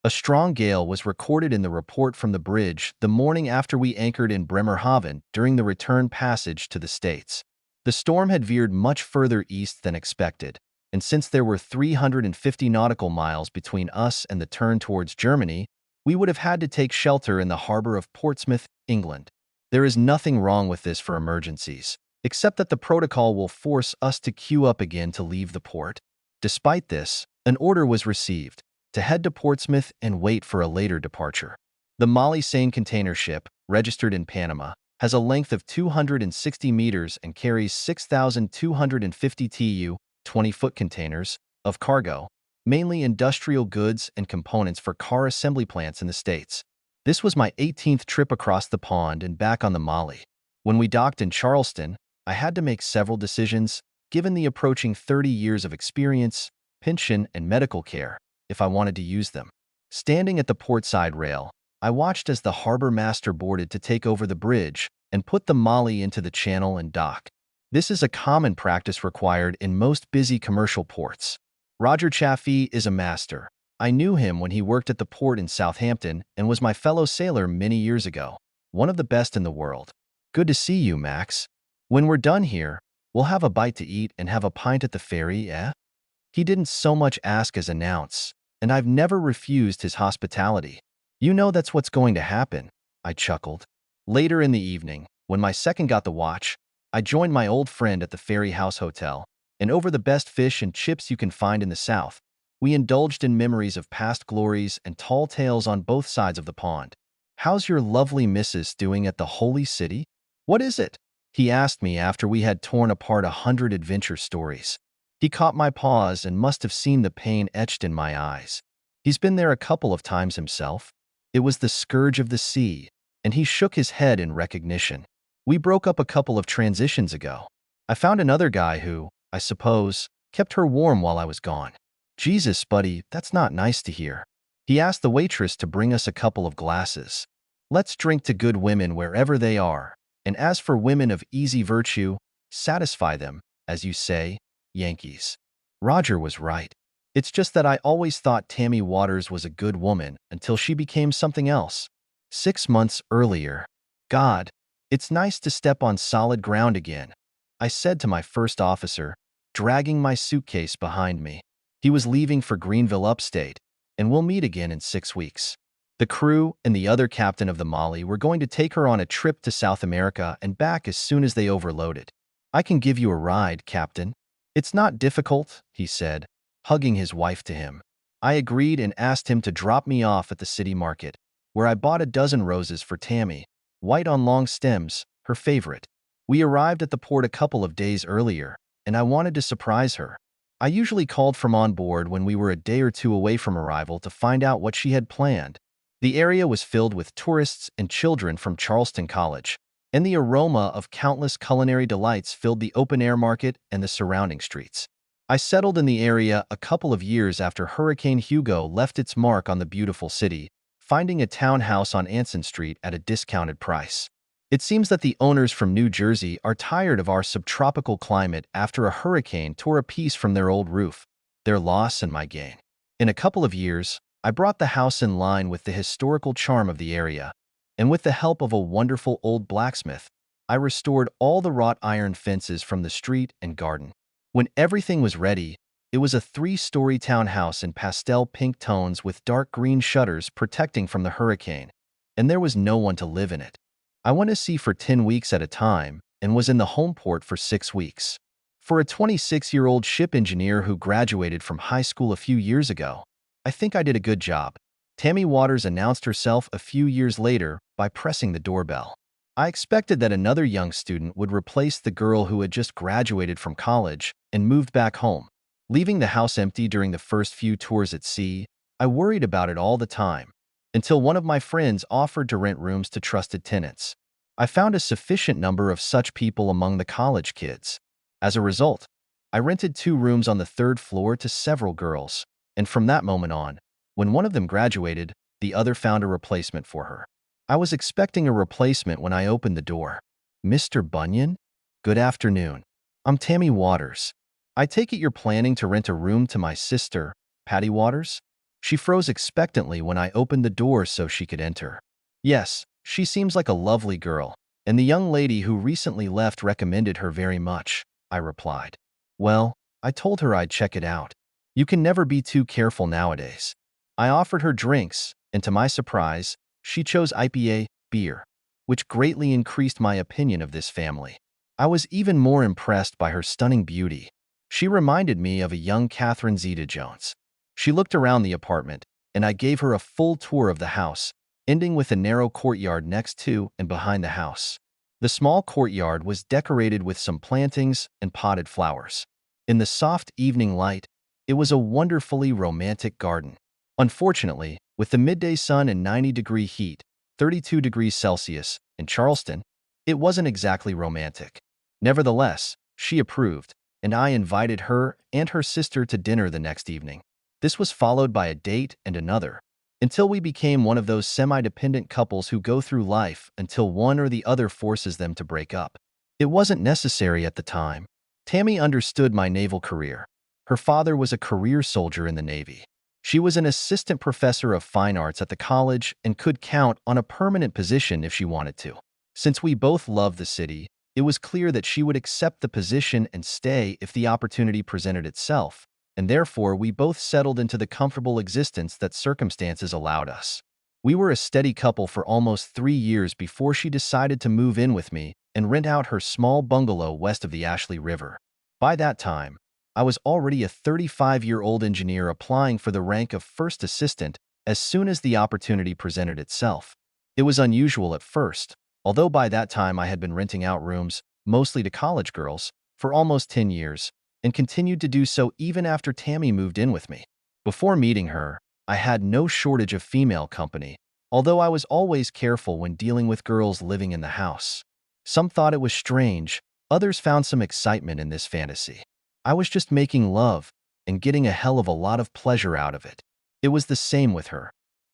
A strong gale was recorded in the report from the bridge the morning after we anchored in Bremerhaven during the return passage to the States. The storm had veered much further east than expected, and since there were 350 nautical miles between us and the turn towards Germany, we would have had to take shelter in the harbor of Portsmouth, England. There is nothing wrong with this for emergencies, except that the protocol will force us to queue up again to leave the port. Despite this, an order was received to head to Portsmouth and wait for a later departure. The Molly Seine container ship, registered in Panama, has a length of 260 meters and carries 6,250 TEU, 20-foot containers, of cargo, mainly industrial goods and components for car assembly plants in the States. This was my 18th trip across the pond and back on the Molly. When we docked in Charleston, I had to make several decisions, given the approaching 30 years of experience, pension, and medical care, if I wanted to use them. Standing at the portside rail, I watched as the harbor master boarded to take over the bridge and put the Molly into the channel and dock. This is a common practice required in most busy commercial ports. Roger Chaffee is a master. I knew him when he worked at the port in Southampton and was my fellow sailor many years ago. One of the best in the world. Good to see you, Max. When we're done here, we'll have a bite to eat and have a pint at the ferry, eh? He didn't so much ask as announce, and I've never refused his hospitality. You know that's what's going to happen, I chuckled. Later in the evening, when my second got the watch, I joined my old friend at the Ferry House Hotel, and over the best fish and chips you can find in the South, we indulged in memories of past glories and tall tales on both sides of the pond. How's your lovely missus doing at the Holy City? What is it? He asked me after we had torn apart 100 adventure stories. He caught my pause and must have seen the pain etched in my eyes. He's been there a couple of times himself. It was the scourge of the sea, and he shook his head in recognition. We broke up a couple of transitions ago. I found another guy who, I suppose, kept her warm while I was gone. Jesus, buddy, that's not nice to hear. He asked the waitress to bring us a couple of glasses. Let's drink to good women wherever they are, and as for women of easy virtue, satisfy them, as you say, Yankees. Roger was right. It's just that I always thought Tammy Waters was a good woman until she became something else. 6 months earlier. God, it's nice to step on solid ground again, I said to my first officer, dragging my suitcase behind me. He was leaving for Greenville upstate, and we'll meet again in 6 weeks. The crew and the other captain of the Molly were going to take her on a trip to South America and back as soon as they overloaded. I can give you a ride, Captain. It's not difficult, he said, hugging his wife to him. I agreed and asked him to drop me off at the city market, where I bought a dozen roses for Tammy, white on long stems, her favorite. We arrived at the port a couple of days earlier, and I wanted to surprise her. I usually called from on board when we were a day or two away from arrival to find out what she had planned. The area was filled with tourists and children from Charleston College, and the aroma of countless culinary delights filled the open-air market and the surrounding streets. I settled in the area a couple of years after Hurricane Hugo left its mark on the beautiful city, finding a townhouse on Anson Street at a discounted price. It seems that the owners from New Jersey are tired of our subtropical climate after a hurricane tore a piece from their old roof, their loss and my gain. In a couple of years, I brought the house in line with the historical charm of the area, and with the help of a wonderful old blacksmith, I restored all the wrought iron fences from the street and garden. When everything was ready, it was a 3-story townhouse in pastel pink tones with dark green shutters protecting from the hurricane, and there was no one to live in it. I went to sea for 10 weeks at a time and was in the home port for 6 weeks. For a 26-year-old ship engineer who graduated from high school a few years ago, I think I did a good job. Tammy Waters announced herself a few years later by pressing the doorbell. I expected that another young student would replace the girl who had just graduated from college and moved back home. Leaving the house empty during the first few tours at sea, I worried about it all the time, until one of my friends offered to rent rooms to trusted tenants. I found a sufficient number of such people among the college kids. As a result, I rented 2 rooms on the 3rd floor to several girls, and from that moment on, when one of them graduated, the other found a replacement for her. I was expecting a replacement when I opened the door. Mr. Bunyan? Good afternoon. I'm Tammy Waters. I take it you're planning to rent a room to my sister, Patty Waters? She froze expectantly when I opened the door so she could enter. Yes, she seems like a lovely girl, and the young lady who recently left recommended her very much, I replied. Well, I told her I'd check it out. You can never be too careful nowadays. I offered her drinks, and to my surprise, she chose IPA beer, which greatly increased my opinion of this family. I was even more impressed by her stunning beauty. She reminded me of a young Catherine Zeta-Jones. She looked around the apartment, and I gave her a full tour of the house, ending with a narrow courtyard next to and behind the house. The small courtyard was decorated with some plantings and potted flowers. In the soft evening light, it was a wonderfully romantic garden. Unfortunately, with the midday sun and 90-degree heat, 32 degrees Celsius, in Charleston, it wasn't exactly romantic. Nevertheless, she approved, and I invited her and her sister to dinner the next evening. This was followed by a date and another, until we became one of those semi-dependent couples who go through life until one or the other forces them to break up. It wasn't necessary at the time. Tammy understood my naval career. Her father was a career soldier in the Navy. She was an assistant professor of fine arts at the college and could count on a permanent position if she wanted to. Since we both loved the city, it was clear that she would accept the position and stay if the opportunity presented itself, and therefore we both settled into the comfortable existence that circumstances allowed us. We were a steady couple for almost 3 years before she decided to move in with me and rent out her small bungalow west of the Ashley River. By that time, I was already a 35-year-old engineer applying for the rank of first assistant as soon as the opportunity presented itself. It was unusual at first, although by that time I had been renting out rooms, mostly to college girls, for almost 10 years, and continued to do so even after Tammy moved in with me. Before meeting her, I had no shortage of female company, although I was always careful when dealing with girls living in the house. Some thought it was strange, others found some excitement in this fantasy. I was just making love and getting a hell of a lot of pleasure out of it. It was the same with her.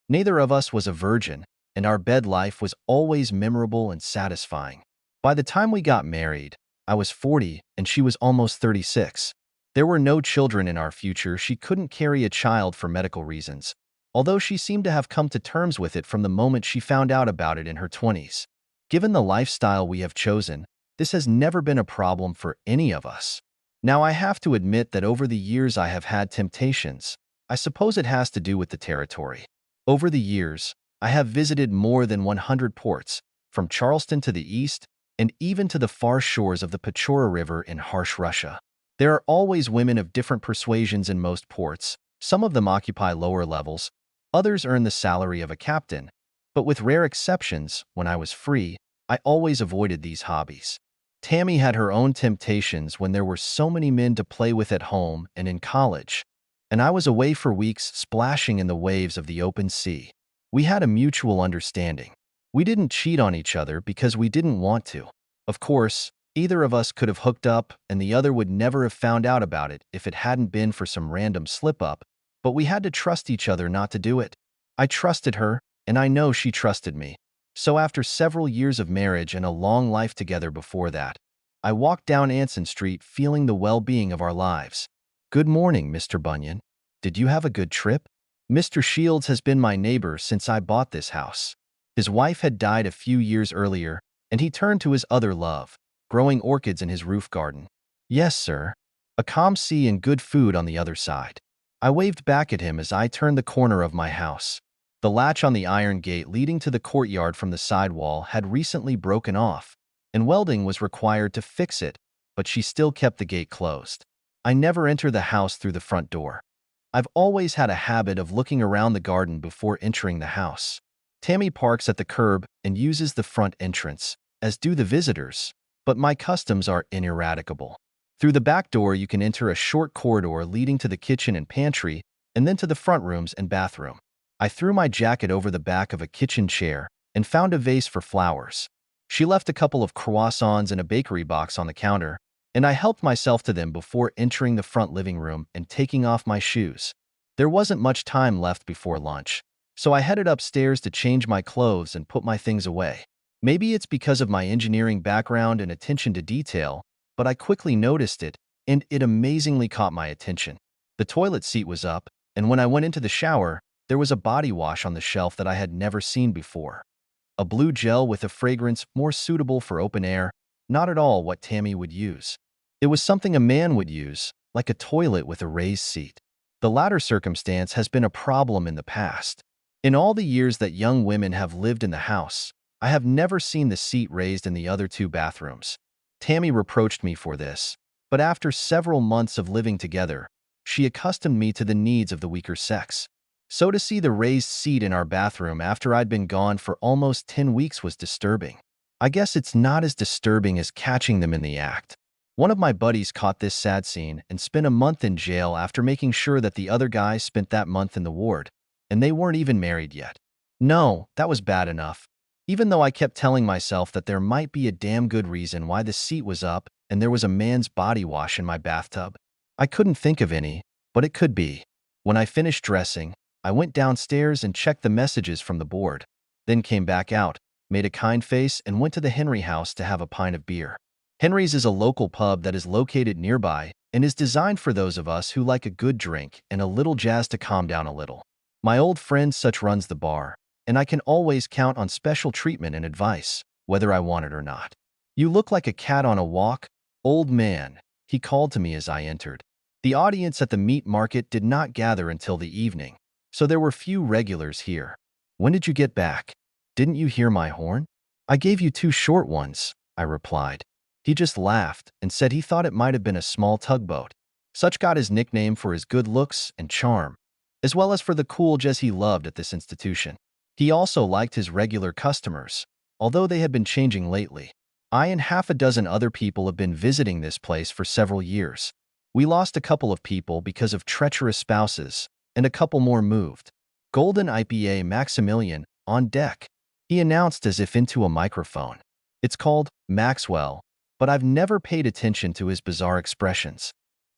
Neither of us was a virgin, and our bed life was always memorable and satisfying. By the time we got married, I was 40 and she was almost 36. There were no children in our future. She couldn't carry a child for medical reasons, although she seemed to have come to terms with it from the moment she found out about it in her 20s. Given the lifestyle we have chosen, this has never been a problem for any of us. Now, I have to admit that over the years I have had temptations. I suppose it has to do with the territory. Over the years, I have visited more than 100 ports, from Charleston to the east, and even to the far shores of the Pechora River in harsh Russia. There are always women of different persuasions in most ports. Some of them occupy lower levels, others earn the salary of a captain. But with rare exceptions, when I was free, I always avoided these hobbies. Tammy had her own temptations when there were so many men to play with at home and in college, and I was away for weeks splashing in the waves of the open sea. We had a mutual understanding. We didn't cheat on each other because we didn't want to. Of course, either of us could have hooked up and the other would never have found out about it if it hadn't been for some random slip-up, but we had to trust each other not to do it. I trusted her, and I know she trusted me. So after several years of marriage and a long life together before that, I walked down Anson Street feeling the well-being of our lives. Good morning, Mr. Bunyan. Did you have a good trip? Mr. Shields has been my neighbor since I bought this house. His wife had died a few years earlier, and he turned to his other love, growing orchids in his roof garden. Yes, sir. A calm sea and good food on the other side. I waved back at him as I turned the corner of my house. The latch on the iron gate leading to the courtyard from the sidewall had recently broken off, and welding was required to fix it, but she still kept the gate closed. I never enter the house through the front door. I've always had a habit of looking around the garden before entering the house. Tammy parks at the curb and uses the front entrance, as do the visitors, but my customs are ineradicable. Through the back door you can enter a short corridor leading to the kitchen and pantry, and then to the front rooms and bathroom. I threw my jacket over the back of a kitchen chair and found a vase for flowers. She left a couple of croissants in a bakery box on the counter, and I helped myself to them before entering the front living room and taking off my shoes. There wasn't much time left before lunch, so I headed upstairs to change my clothes and put my things away. Maybe it's because of my engineering background and attention to detail, but I quickly noticed it, and it amazingly caught my attention. The toilet seat was up, And when I went into the shower, there was a body wash on the shelf that I had never seen before. A blue gel with a fragrance more suitable for open air, not at all what Tammy would use. It was something a man would use, like a toilet with a raised seat. The latter circumstance has been a problem in the past. In all the years that young women have lived in the house, I have never seen the seat raised in the other two bathrooms. Tammy reproached me for this, but after several months of living together, she accustomed me to the needs of the weaker sex. So to see the raised seat in our bathroom after I'd been gone for almost 10 weeks was disturbing. I guess it's not as disturbing as catching them in the act. One of my buddies caught this sad scene and spent a month in jail after making sure that the other guy spent that month in the ward, and they weren't even married yet. No, that was bad enough. Even though I kept telling myself that there might be a damn good reason why the seat was up and there was a man's body wash in my bathtub. I couldn't think of any, but it could be. When I finished dressing, I went downstairs and checked the messages from the board, then came back out, made a kind face, and went to the Henry House to have a pint of beer. Henry's is a local pub that is located nearby and is designed for those of us who like a good drink and a little jazz to calm down a little. My old friend Such runs the bar, and I can always count on special treatment and advice, whether I want it or not. "You look like a cat on a walk, old man," he called to me as I entered. The audience at the meat market did not gather until the evening, so there were few regulars here. "When did you get back? Didn't you hear my horn?" "I gave you 2 short ones," I replied. He just laughed and said he thought it might have been a small tugboat. Such got his nickname for his good looks and charm, as well as for the cool jazz he loved at this institution. He also liked his regular customers, although they had been changing lately. I and half a dozen other people have been visiting this place for several years. We lost a couple of people because of treacherous spouses, and a couple more moved. "Golden IPA Maximilian, on deck," he announced as if into a microphone. It's called Maxwell, but I've never paid attention to his bizarre expressions.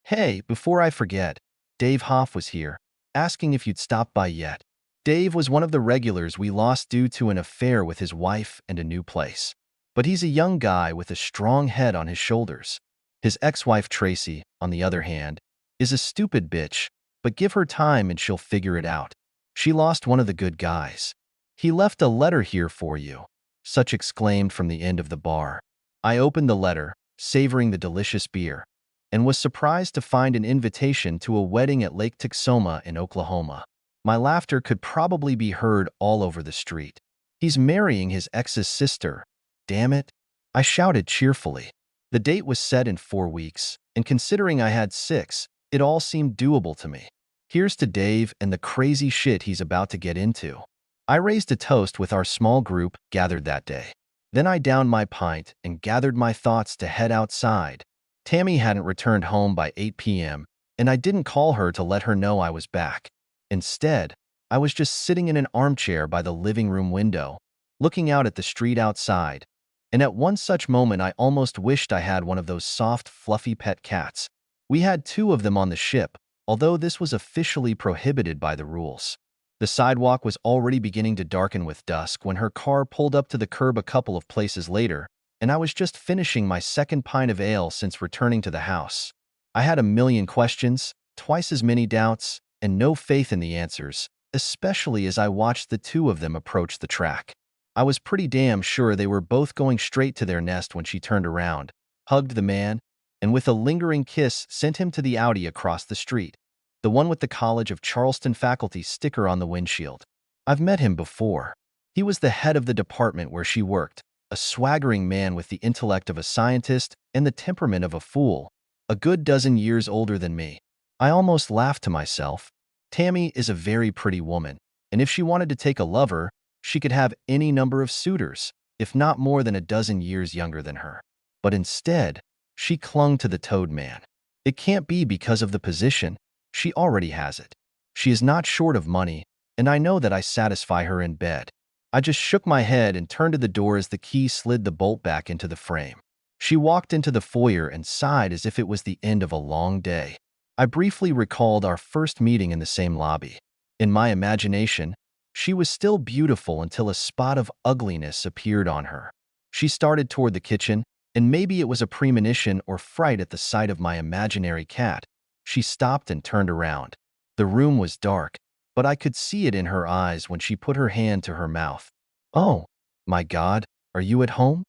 "Hey, before I forget, Dave Hoff was here, asking if you'd stopped by yet." Dave was one of the regulars we lost due to an affair with his wife and a new place. But he's a young guy with a strong head on his shoulders. His ex-wife Tracy, on the other hand, is a stupid bitch, but give her time and she'll figure it out. She lost one of the good guys. "He left a letter here for you," Such exclaimed from the end of the bar. I opened the letter, savoring the delicious beer, and was surprised to find an invitation to a wedding at Lake Texoma in Oklahoma. My laughter could probably be heard all over the street. "He's marrying his ex's sister. Damn it," I shouted cheerfully. The date was set in 4 weeks, and considering I had 6, it all seemed doable to me. Here's to Dave and the crazy shit he's about to get into. I raised a toast with our small group gathered that day. Then I downed my pint and gathered my thoughts to head outside. Tammy hadn't returned home by 8 p.m., and I didn't call her to let her know I was back. Instead, I was just sitting in an armchair by the living room window, looking out at the street outside, and at one such moment I almost wished I had one of those soft, fluffy pet cats. We had 2 of them on the ship, although this was officially prohibited by the rules. The sidewalk was already beginning to darken with dusk when her car pulled up to the curb a couple of places later, and I was just finishing my second pint of ale since returning to the house. I had a million questions, twice as many doubts, and no faith in the answers, especially as I watched the 2 of them approach the track. I was pretty damn sure they were both going straight to their nest when she turned around, hugged the man, and with a lingering kiss sent him to the Audi across the street, the one with the College of Charleston faculty sticker on the windshield. I've met him before. He was the head of the department where she worked, a swaggering man with the intellect of a scientist and the temperament of a fool, a good dozen years older than me. I almost laughed to myself. Tammy is a very pretty woman, and if she wanted to take a lover, she could have any number of suitors, if not more than a dozen years younger than her. But instead, she clung to the Toad Man. It can't be because of the position. She already has it. She is not short of money, and I know that I satisfy her in bed. I just shook my head and turned to the door as the key slid the bolt back into the frame. She walked into the foyer and sighed as if it was the end of a long day. I briefly recalled our first meeting in the same lobby. In my imagination, she was still beautiful until a spot of ugliness appeared on her. She started toward the kitchen, and maybe it was a premonition or fright at the sight of my imaginary cat. She stopped and turned around. The room was dark, but I could see it in her eyes when she put her hand to her mouth. "Oh, my God, are you at home?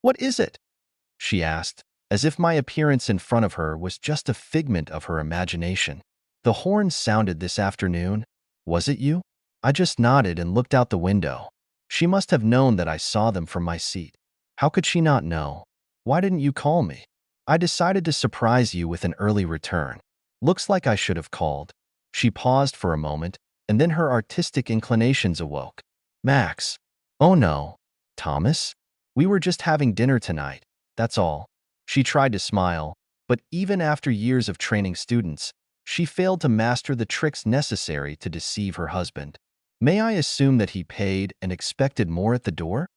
What is it?" she asked, as if my appearance in front of her was just a figment of her imagination. "The horn sounded this afternoon. Was it you?" I just nodded and looked out the window. She must have known that I saw them from my seat. How could she not know? "Why didn't you call me?" "I decided to surprise you with an early return. Looks like I should have called." She paused for a moment, and then her artistic inclinations awoke. "Max." "Oh no. Thomas? We were just having dinner tonight. That's all." She tried to smile, but even after years of training students, she failed to master the tricks necessary to deceive her husband. "May I assume that he paid and expected more at the door?"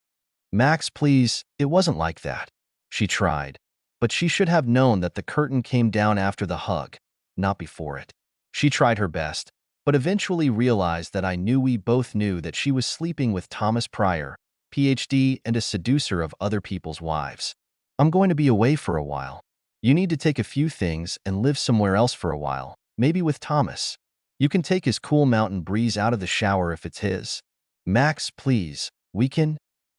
"Max, please, it wasn't like that." She tried, but she should have known that the curtain came down after the hug, not before it. She tried her best, but eventually realized that we both knew that she was sleeping with Thomas Pryor, PhD and a seducer of other people's wives. "I'm going to be away for a while. You need to take a few things and live somewhere else for a while, maybe with Thomas. You can take his cool mountain breeze out of the shower if it's his." "Max, please, we can—"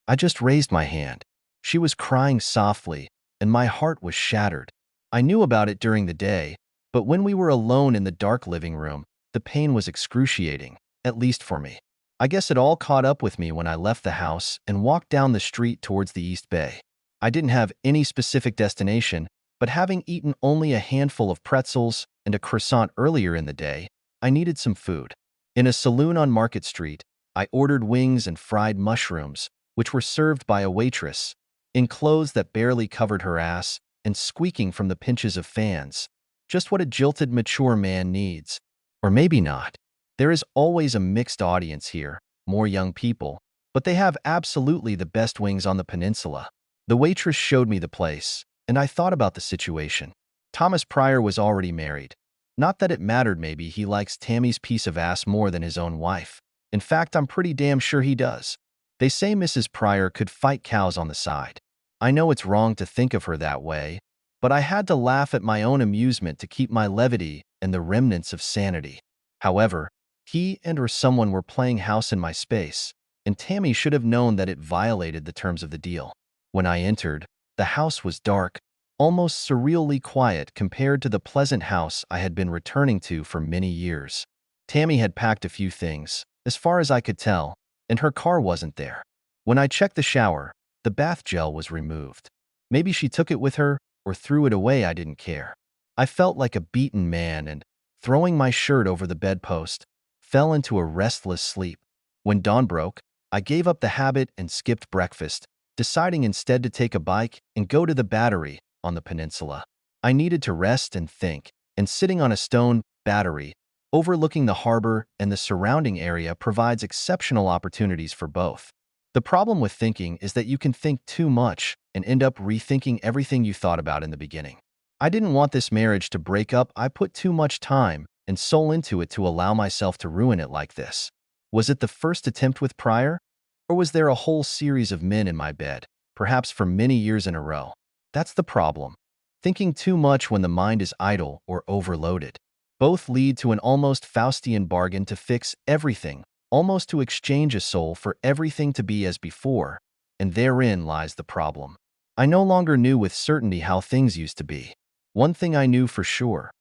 I just raised my hand. She was crying softly, and my heart was shattered. I knew about it during the day, but when we were alone in the dark living room, the pain was excruciating, at least for me. I guess it all caught up with me when I left the house and walked down the street towards the East Bay. I didn't have any specific destination, but having eaten only a handful of pretzels and a croissant earlier in the day, I needed some food. In a saloon on Market Street, I ordered wings and fried mushrooms, which were served by a waitress, in clothes that barely covered her ass and squeaking from the pinches of fans. Just what a jilted, mature man needs. Or maybe not. There is always a mixed audience here, more young people, but they have absolutely the best wings on the peninsula. The waitress showed me the place, and I thought about the situation. Thomas Pryor was already married. Not that it mattered, maybe he likes Tammy's piece of ass more than his own wife. In fact, I'm pretty damn sure he does. They say Mrs. Pryor could fight cows on the side. I know it's wrong to think of her that way, but I had to laugh at my own amusement to keep my levity and the remnants of sanity. However, he and/or someone were playing house in my space, and Tammy should have known that it violated the terms of the deal. When I entered, the house was dark, almost surreally quiet compared to the pleasant house I had been returning to for many years. Tammy had packed a few things, as far as I could tell, and her car wasn't there. When I checked the shower, the bath gel was removed. Maybe she took it with her or threw it away, I didn't care. I felt like a beaten man and, throwing my shirt over the bedpost, fell into a restless sleep. When dawn broke, I gave up the habit and skipped breakfast, deciding instead to take a bike and go to the Battery on the peninsula. I needed to rest and think, and sitting on a stone battery overlooking the harbor and the surrounding area provides exceptional opportunities for both. The problem with thinking is that you can think too much and end up rethinking everything you thought about in the beginning. I didn't want this marriage to break up. I put too much time and soul into it to allow myself to ruin it like this. Was it the first attempt with Pryor? Or was there a whole series of men in my bed, perhaps for many years in a row? That's the problem. Thinking too much when the mind is idle or overloaded. Both lead to an almost Faustian bargain to fix everything, almost to exchange a soul for everything to be as before, and therein lies the problem. I no longer knew with certainty how things used to be. One thing I knew for sure.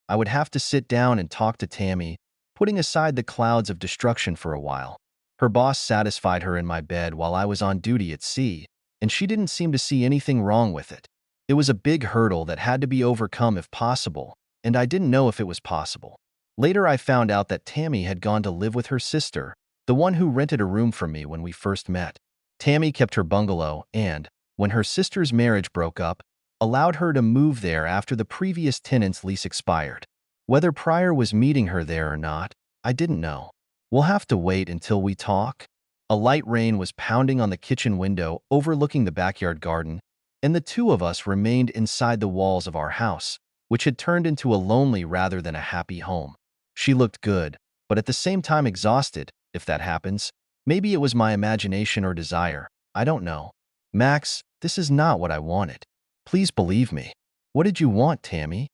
I would have to sit down and talk to Tammy, putting aside the clouds of destruction for a while. Her boss satisfied her in my bed while I was on duty at sea, and she didn't seem to see anything wrong with it. It was a big hurdle that had to be overcome if possible, and I didn't know if it was possible. Later I found out that Tammy had gone to live with her sister, the one who rented a room from me when we first met. Tammy kept her bungalow and, when her sister's marriage broke up, allowed her to move there after the previous tenant's lease expired. Whether Pryor was meeting her there or not, I didn't know. We'll have to wait until we talk. A light rain was pounding on the kitchen window overlooking the backyard garden, and the two of us remained inside the walls of our house, which had turned into a lonely rather than a happy home. She looked good, but at the same time exhausted, if that happens. Maybe it was my imagination or desire. I don't know. "Max, this is not what I wanted. Please believe me." "What did you want, Tammy?"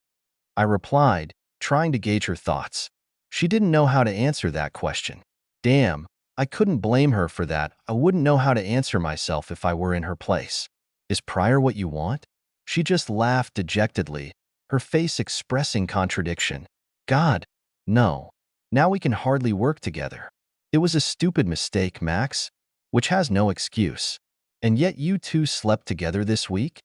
I replied, trying to gauge her thoughts. She didn't know how to answer that question. Damn, I couldn't blame her for that. I wouldn't know how to answer myself if I were in her place. Is Pryor what you want? She just laughed dejectedly, her face expressing contradiction. God, no. Now we can hardly work together. It was a stupid mistake, Max, which has no excuse. And yet you two slept together this week?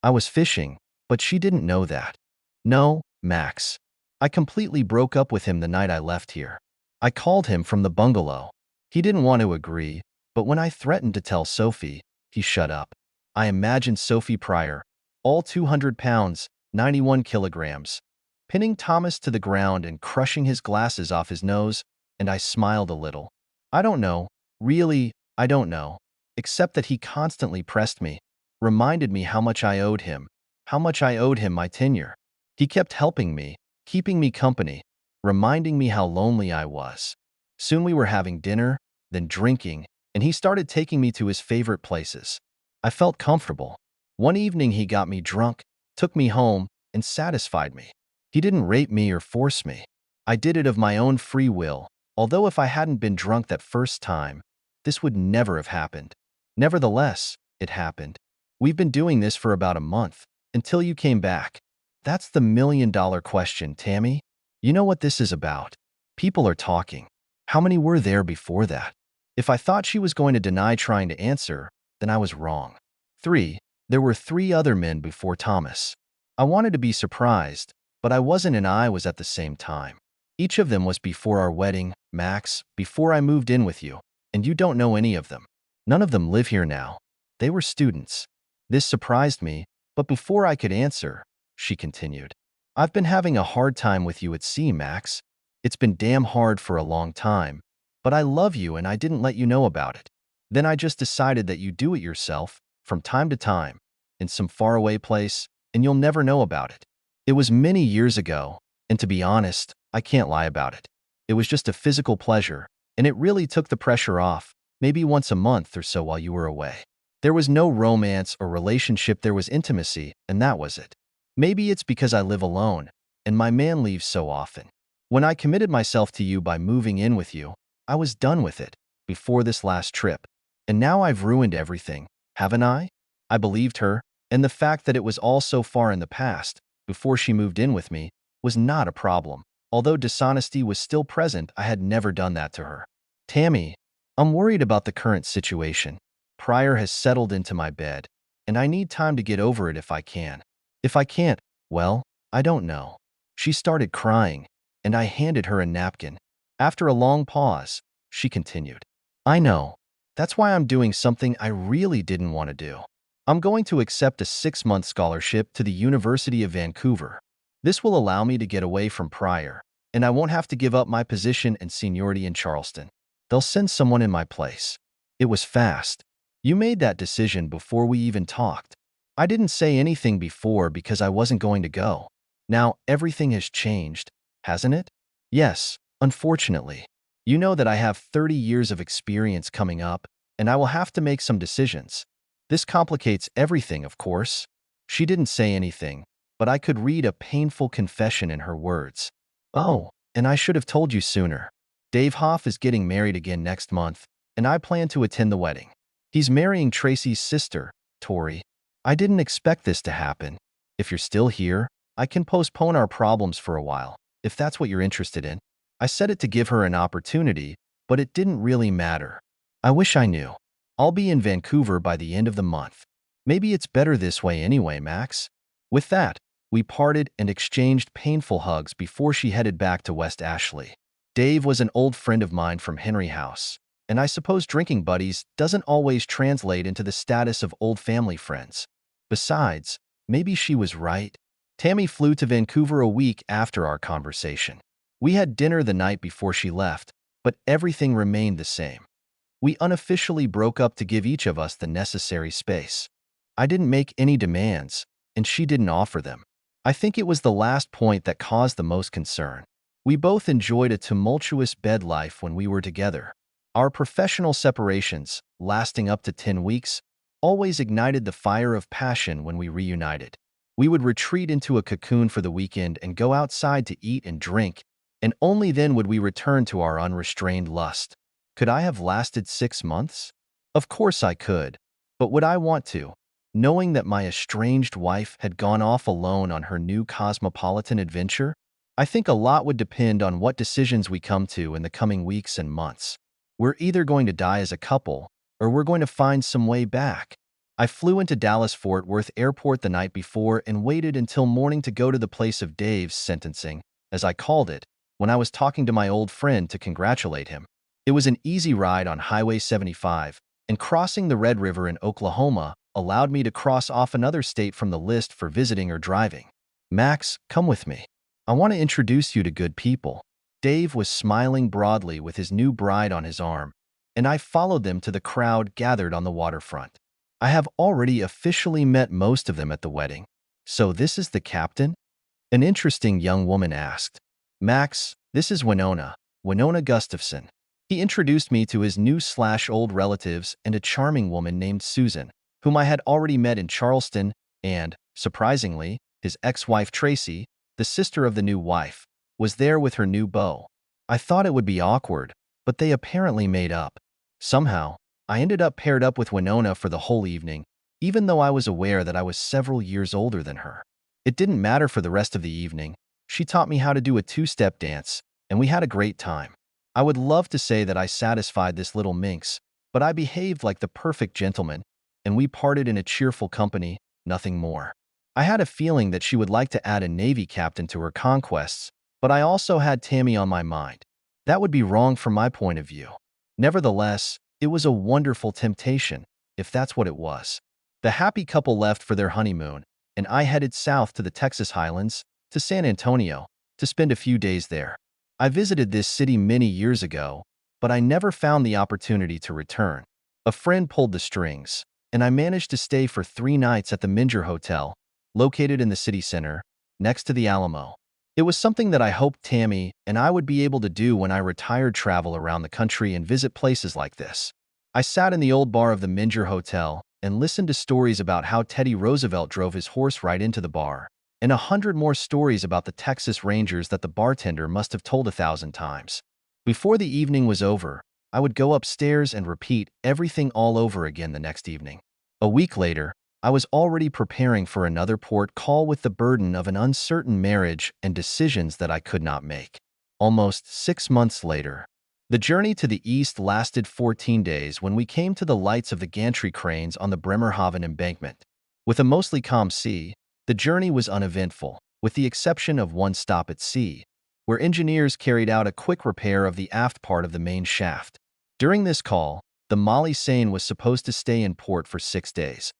I was fishing, but she didn't know that. No, Max. I completely broke up with him the night I left here. I called him from the bungalow. He didn't want to agree, but when I threatened to tell Sophie, he shut up. I imagined Sophie Pryor, all 200 pounds, 91 kilograms, pinning Thomas to the ground and crushing his glasses off his nose, and I smiled a little. I don't know. Really, I don't know. Except that he constantly pressed me, reminded me how much I owed him, my tenure. He kept helping me, keeping me company, reminding me how lonely I was. Soon we were having dinner, then drinking, and he started taking me to his favorite places. I felt comfortable. One evening he got me drunk, took me home, and satisfied me. He didn't rape me or force me. I did it of my own free will, although if I hadn't been drunk that first time, this would never have happened. Nevertheless, it happened. We've been doing this for about a month, until you came back. That's the million-dollar question, Tammy. You know what this is about. People are talking. How many were there before that? If I thought she was going to deny trying to answer, then I was wrong. 3. There were 3 other men before Thomas. I wanted to be surprised, but I wasn't, and I was at the same time. Each of them was before our wedding, Max, before I moved in with you, and you don't know any of them. None of them live here now. They were students. This surprised me, but before I could answer, she continued. I've been having a hard time with you at sea, Max. It's been damn hard for a long time, but I love you and I didn't let you know about it. Then I just decided that you do it yourself, from time to time, in some faraway place, and you'll never know about it. It was many years ago, and to be honest, I can't lie about it. It was just a physical pleasure, and it really took the pressure off, maybe once a month or so while you were away. There was no romance or relationship, there was intimacy, and that was it. Maybe it's because I live alone, and my man leaves so often. When I committed myself to you by moving in with you, I was done with it, before this last trip. And now I've ruined everything, haven't I? I believed her, and the fact that it was all so far in the past, before she moved in with me, was not a problem. Although dishonesty was still present, I had never done that to her. Tammy, I'm worried about the current situation. Pryor has settled into my bed, and I need time to get over it if I can. If I can't, well, I don't know. She started crying, and I handed her a napkin. After a long pause, she continued. I know. That's why I'm doing something I really didn't want to do. I'm going to accept a 6-month scholarship to the University of Vancouver. This will allow me to get away from Pryor, and I won't have to give up my position and seniority in Charleston. They'll send someone in my place. It was fast. You made that decision before we even talked. I didn't say anything before because I wasn't going to go. Now everything has changed, hasn't it? Yes, unfortunately. You know that I have 30 years of experience coming up, and I will have to make some decisions. This complicates everything, of course. She didn't say anything, but I could read a painful confession in her words. Oh, and I should have told you sooner. Dave Hoff is getting married again next month, and I plan to attend the wedding. He's marrying Tracy's sister, Tori. I didn't expect this to happen. If you're still here, I can postpone our problems for a while, if that's what you're interested in. I said it to give her an opportunity, but it didn't really matter. I wish I knew. I'll be in Vancouver by the end of the month. Maybe it's better this way anyway, Max. With that, we parted and exchanged painful hugs before she headed back to West Ashley. Dave was an old friend of mine from Henry House, and I suppose drinking buddies doesn't always translate into the status of old family friends. Besides, maybe she was right. Tammy flew to Vancouver a week after our conversation. We had dinner the night before she left, but everything remained the same. We unofficially broke up to give each of us the necessary space. I didn't make any demands, and she didn't offer them. I think it was the last point that caused the most concern. We both enjoyed a tumultuous bed life when we were together. Our professional separations, lasting up to 10 weeks, always ignited the fire of passion when we reunited. We would retreat into a cocoon for the weekend and go outside to eat and drink, and only then would we return to our unrestrained lust. Could I have lasted 6 months? Of course I could, but would I want to? Knowing that my estranged wife had gone off alone on her new cosmopolitan adventure? I think a lot would depend on what decisions we come to in the coming weeks and months. We're either going to die as a couple, or we're going to find some way back. I flew into Dallas-Fort Worth Airport the night before and waited until morning to go to the place of Dave's sentencing, as I called it, when I was talking to my old friend to congratulate him. It was an easy ride on Highway 75, and crossing the Red River in Oklahoma allowed me to cross off another state from the list for visiting or driving. Max, come with me. I want to introduce you to good people. Dave was smiling broadly with his new bride on his arm, and I followed them to the crowd gathered on the waterfront. I have already officially met most of them at the wedding. So this is the captain? An interesting young woman asked. Max, this is Winona Gustafson. He introduced me to his new/old relatives and a charming woman named Susan, whom I had already met in Charleston, and, surprisingly, his ex-wife Tracy, the sister of the new wife, was there with her new beau. I thought it would be awkward, but they apparently made up. Somehow, I ended up paired up with Winona for the whole evening, even though I was aware that I was several years older than her. It didn't matter for the rest of the evening. She taught me how to do a two-step dance, and we had a great time. I would love to say that I satisfied this little minx, but I behaved like the perfect gentleman, and we parted in a cheerful company, nothing more. I had a feeling that she would like to add a Navy captain to her conquests, but I also had Tammy on my mind. That would be wrong from my point of view. Nevertheless, it was a wonderful temptation, if that's what it was. The happy couple left for their honeymoon, and I headed south to the Texas Highlands, to San Antonio, to spend a few days there. I visited this city many years ago, but I never found the opportunity to return. A friend pulled the strings, and I managed to stay for 3 nights at the Minger Hotel, located in the city center, next to the Alamo. It was something that I hoped Tammy and I would be able to do when I retired, travel around the country and visit places like this. I sat in the old bar of the Minger Hotel and listened to stories about how Teddy Roosevelt drove his horse right into the bar, and 100 more stories about the Texas Rangers that the bartender must have told 1,000 times. Before the evening was over, I would go upstairs and repeat everything all over again the next evening. A week later, I was already preparing for another port call with the burden of an uncertain marriage and decisions that I could not make. Almost 6 months later, the journey to the east lasted 14 days when we came to the lights of the gantry cranes on the Bremerhaven embankment. With a mostly calm sea, the journey was uneventful, with the exception of one stop at sea, where engineers carried out a quick repair of the aft part of the main shaft. During this call, the Molly Seine was supposed to stay in port for 6 days.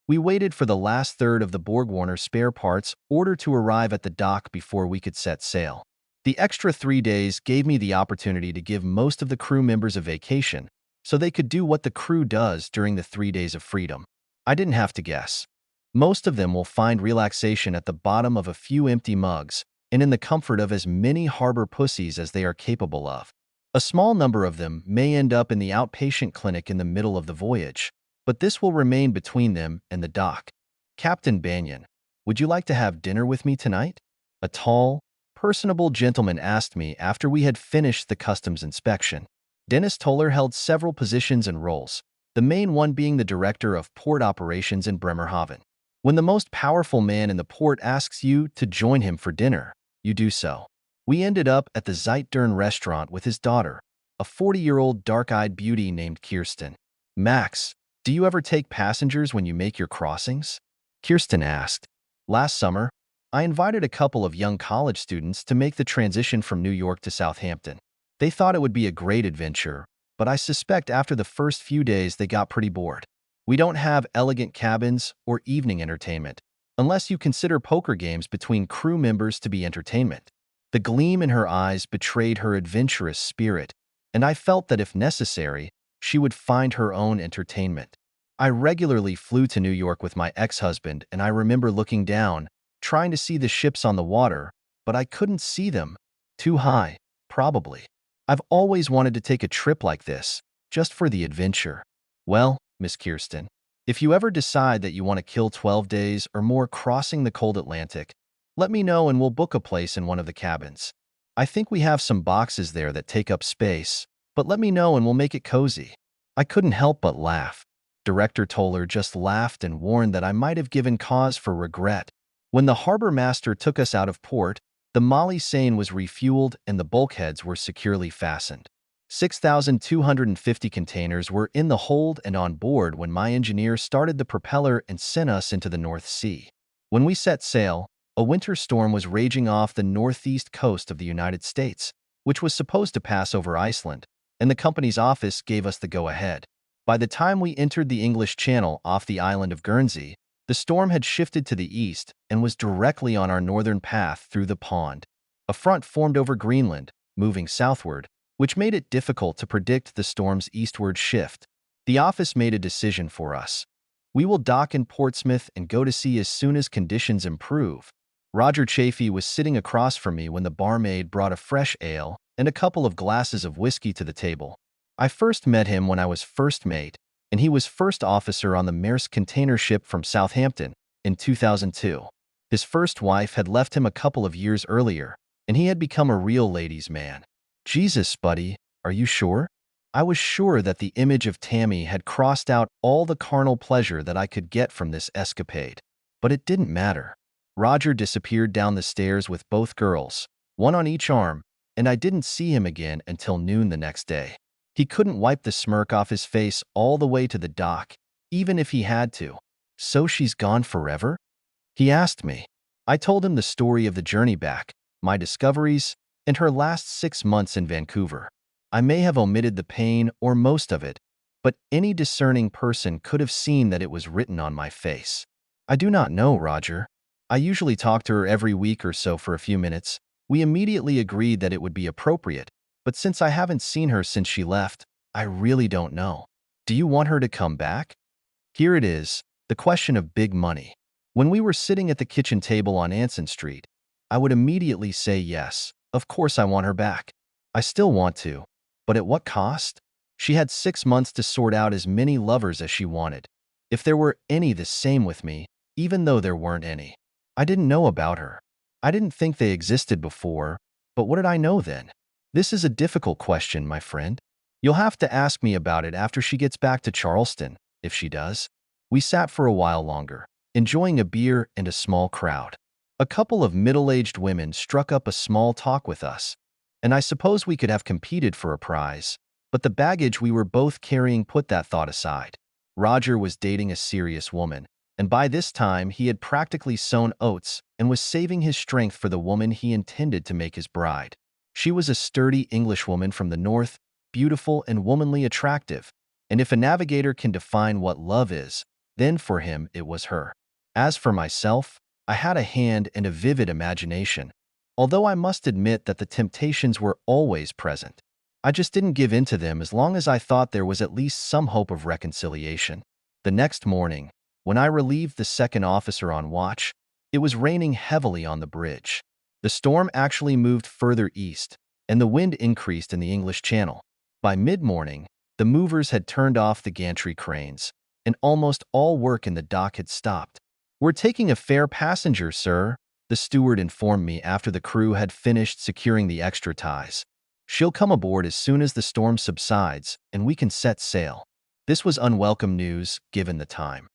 We waited for the last third of the Borg-Warner spare parts order to arrive at the dock before we could set sail. The extra 3 days gave me the opportunity to give most of the crew members a vacation, so they could do what the crew does during the 3 days of freedom. I didn't have to guess. Most of them will find relaxation at the bottom of a few empty mugs and in the comfort of as many harbor pussies as they are capable of. A small number of them may end up in the outpatient clinic in the middle of the voyage, but this will remain between them and the dock. Captain Banyan, would you like to have dinner with me tonight? A tall, personable gentleman asked me after we had finished the customs inspection. Dennis Toller held several positions and roles, the main one being the director of port operations in Bremerhaven. When the most powerful man in the port asks you to join him for dinner, you do so. We ended up at the Zeitdern restaurant with his daughter, a 40-year-old dark-eyed beauty named Kirsten. Max, do you ever take passengers when you make your crossings? Kirsten asked. Last summer, I invited a couple of young college students to make the transition from New York to Southampton. They thought it would be a great adventure, but I suspect after the first few days they got pretty bored. We don't have elegant cabins or evening entertainment, unless you consider poker games between crew members to be entertainment. The gleam in her eyes betrayed her adventurous spirit, and I felt that if necessary, she would find her own entertainment. I regularly flew to New York with my ex-husband, and I remember looking down, trying to see the ships on the water, but I couldn't see them. Too high, probably. I've always wanted to take a trip like this, just for the adventure. Well, Miss Kirsten, if you ever decide that you want to kill 12 days or more crossing the cold Atlantic, let me know and we'll book a place in one of the cabins. I think we have some boxes there that take up space, but let me know and we'll make it cozy." I couldn't help but laugh. Director Toller just laughed and warned that I might have given cause for regret. When the harbor master took us out of port, the Molly Seine was refueled and the bulkheads were securely fastened. 6,250 containers were in the hold and on board when my engineer started the propeller and sent us into the North Sea. When we set sail, a winter storm was raging off the northeast coast of the United States, which was supposed to pass over Iceland, and the company's office gave us the go-ahead. By the time we entered the English Channel off the island of Guernsey, the storm had shifted to the east and was directly on our northern path through the pond. A front formed over Greenland, moving southward, which made it difficult to predict the storm's eastward shift. The office made a decision for us. We will dock in Portsmouth and go to sea as soon as conditions improve. Roger Chaffee was sitting across from me when the barmaid brought a fresh ale and a couple of glasses of whiskey to the table. I first met him when I was first mate, and he was first officer on the Maersk container ship from Southampton in 2002. His first wife had left him a couple of years earlier, and he had become a real ladies' man. "Jesus, buddy, are you sure?" I was sure that the image of Tammy had crossed out all the carnal pleasure that I could get from this escapade. But it didn't matter. Roger disappeared down the stairs with both girls, one on each arm, and I didn't see him again until noon the next day. He couldn't wipe the smirk off his face all the way to the dock, even if he had to. "So she's gone forever?" he asked me. I told him the story of the journey back, my discoveries, and her last 6 months in Vancouver. I may have omitted the pain or most of it, but any discerning person could have seen that it was written on my face. "I do not know, Roger. I usually talk to her every week or so for a few minutes." We immediately agreed that it would be appropriate, but since I haven't seen her since she left, I really don't know. "Do you want her to come back?" Here it is, the question of big money. When we were sitting at the kitchen table on Anson Street, I would immediately say yes, of course I want her back. I still want to, but at what cost? She had 6 months to sort out as many lovers as she wanted. If there were any the same with me, even though there weren't any. I didn't know about her. I didn't think they existed before, but what did I know then? This is a difficult question, my friend. You'll have to ask me about it after she gets back to Charleston, if she does. We sat for a while longer, enjoying a beer and a small crowd. A couple of middle-aged women struck up a small talk with us, and I suppose we could have competed for a prize, but the baggage we were both carrying put that thought aside. Roger was dating a serious woman, and by this time he had practically sown oats and was saving his strength for the woman he intended to make his bride. She was a sturdy Englishwoman from the north, beautiful and womanly attractive, and if a navigator can define what love is, then for him it was her. As for myself, I had a hand and a vivid imagination, although I must admit that the temptations were always present. I just didn't give in to them as long as I thought there was at least some hope of reconciliation. The next morning, when I relieved the second officer on watch, it was raining heavily on the bridge. The storm actually moved further east, and the wind increased in the English Channel. By mid-morning, the movers had turned off the gantry cranes, and almost all work in the dock had stopped. "We're taking a fair passenger, sir," the steward informed me after the crew had finished securing the extra ties. "She'll come aboard as soon as the storm subsides, and we can set sail." This was unwelcome news, given the time.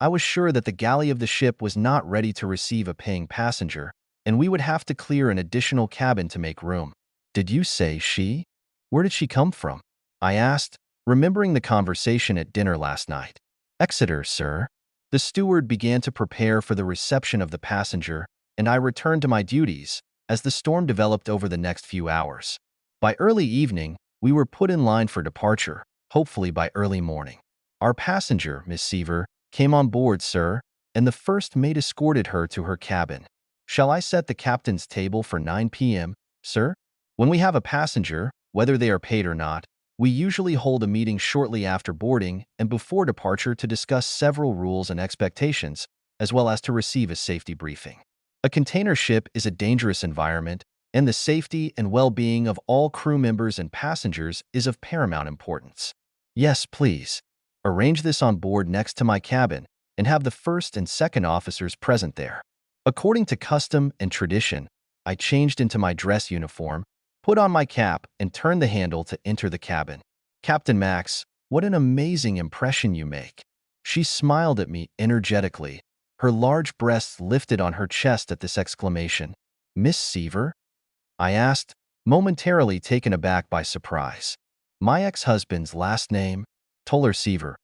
I was sure that the galley of the ship was not ready to receive a paying passenger, and we would have to clear an additional cabin to make room. "Did you say she? Where did she come from?" I asked, remembering the conversation at dinner last night. "Exeter, sir." The steward began to prepare for the reception of the passenger, and I returned to my duties as the storm developed over the next few hours. By early evening, we were put in line for departure, hopefully by early morning. Our passenger, Miss Seaver, came on board, sir, and the first mate escorted her to her cabin. "Shall I set the captain's table for 9 p.m., sir?" When we have a passenger, whether they are paid or not, we usually hold a meeting shortly after boarding and before departure to discuss several rules and expectations, as well as to receive a safety briefing. A container ship is a dangerous environment, and the safety and well-being of all crew members and passengers is of paramount importance. "Yes, please. Arrange this on board next to my cabin and have the first and second officers present there." According to custom and tradition, I changed into my dress uniform, put on my cap, and turned the handle to enter the cabin. Captain Max, what an amazing impression you make. She smiled at me energetically, her large breasts lifted on her chest at this exclamation. Miss Seaver? I asked, momentarily taken aback by surprise. My ex-husband's last name? Toller Seaver.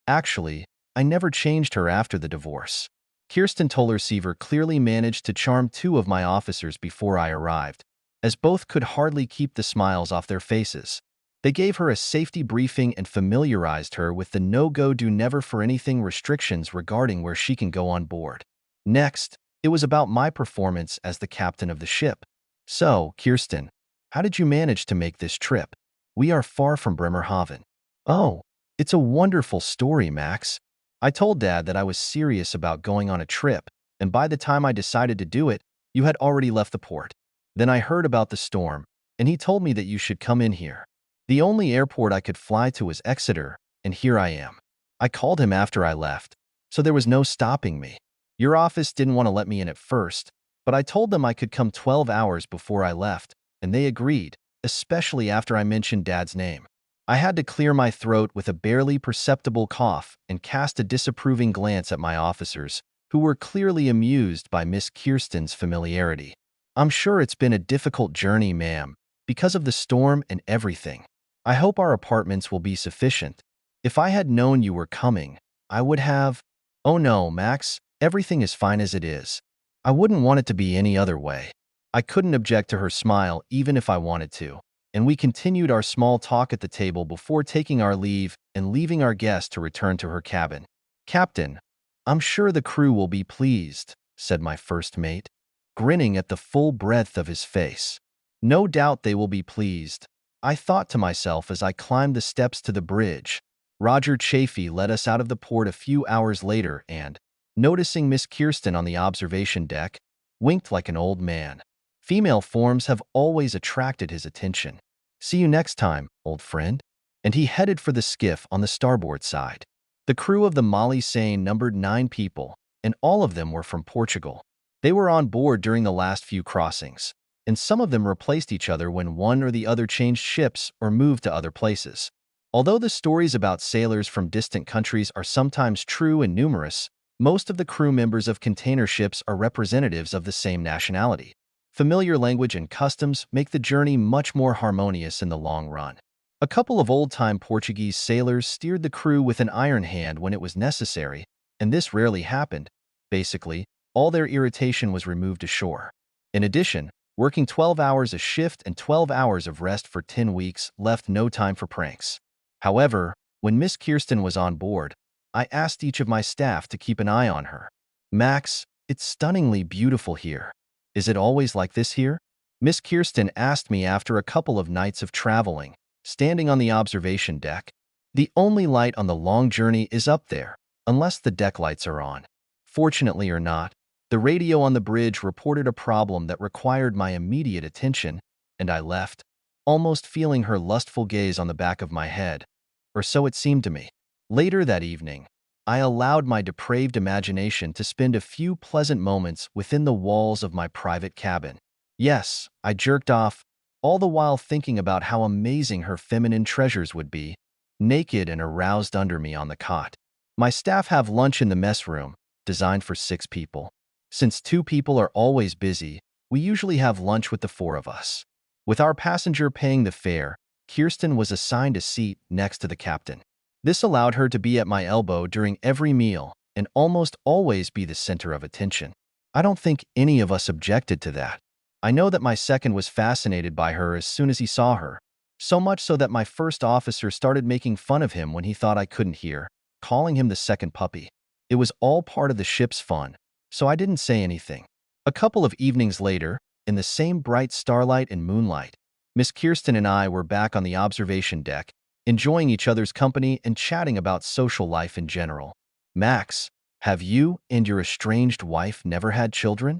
Actually, I never changed her after the divorce. Kirsten Toller Seaver clearly managed to charm two of my officers before I arrived, as both could hardly keep the smiles off their faces. They gave her a safety briefing and familiarized her with the no-go do never for anything restrictions regarding where she can go on board. Next, it was about my performance as the captain of the ship. So, Kirsten, how did you manage to make this trip? We are far from Bremerhaven. Oh, it's a wonderful story, Max. I told Dad that I was serious about going on a trip, and by the time I decided to do it, you had already left the port. Then I heard about the storm, and he told me that you should come in here. The only airport I could fly to was Exeter, and here I am. I called him after I left, so there was no stopping me. Your office didn't want to let me in at first, but I told them I could come 12 hours before I left, and they agreed, especially after I mentioned Dad's name. I had to clear my throat with a barely perceptible cough and cast a disapproving glance at my officers, who were clearly amused by Miss Kirsten's familiarity. I'm sure it's been a difficult journey, ma'am, because of the storm and everything. I hope our apartments will be sufficient. If I had known you were coming, I would have… Oh no, Max, everything is fine as it is. I wouldn't want it to be any other way. I couldn't object to her smile even if I wanted to, and we continued our small talk at the table before taking our leave and leaving our guest to return to her cabin. Captain, I'm sure the crew will be pleased, said my first mate, grinning at the full breadth of his face. No doubt they will be pleased, I thought to myself as I climbed the steps to the bridge. Roger Chaffee led us out of the port a few hours later and, noticing Miss Kirsten on the observation deck, winked like an old man. Female forms have always attracted his attention. See you next time, old friend. And he headed for the skiff on the starboard side. The crew of the Molly Seine numbered 9 people, and all of them were from Portugal. They were on board during the last few crossings, and some of them replaced each other when one or the other changed ships or moved to other places. Although the stories about sailors from distant countries are sometimes true and numerous, most of the crew members of container ships are representatives of the same nationality. Familiar language and customs make the journey much more harmonious in the long run. A couple of old-time Portuguese sailors steered the crew with an iron hand when it was necessary, and this rarely happened. Basically, all their irritation was removed ashore. In addition, working 12 hours a shift and 12 hours of rest for 10 weeks left no time for pranks. However, when Miss Kirsten was on board, I asked each of my staff to keep an eye on her. Max, it's stunningly beautiful here. Is it always like this here? Miss Kirsten asked me after a couple of nights of traveling, standing on the observation deck. The only light on the long journey is up there, unless the deck lights are on. Fortunately or not, the radio on the bridge reported a problem that required my immediate attention, and I left, almost feeling her lustful gaze on the back of my head, or so it seemed to me. Later that evening, I allowed my depraved imagination to spend a few pleasant moments within the walls of my private cabin. Yes, I jerked off, all the while thinking about how amazing her feminine treasures would be, naked and aroused under me on the cot. My staff have lunch in the mess room, designed for 6 people. Since 2 people are always busy, we usually have lunch with the 4 of us. With our passenger paying the fare, Kirsten was assigned a seat next to the captain. This allowed her to be at my elbow during every meal and almost always be the center of attention. I don't think any of us objected to that. I know that my second was fascinated by her as soon as he saw her, so much so that my first officer started making fun of him when he thought I couldn't hear, calling him the second puppy. It was all part of the ship's fun, so I didn't say anything. A couple of evenings later, in the same bright starlight and moonlight, Miss Kirsten and I were back on the observation deck, enjoying each other's company and chatting about social life in general. Max, have you and your estranged wife never had children?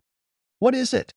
What is it?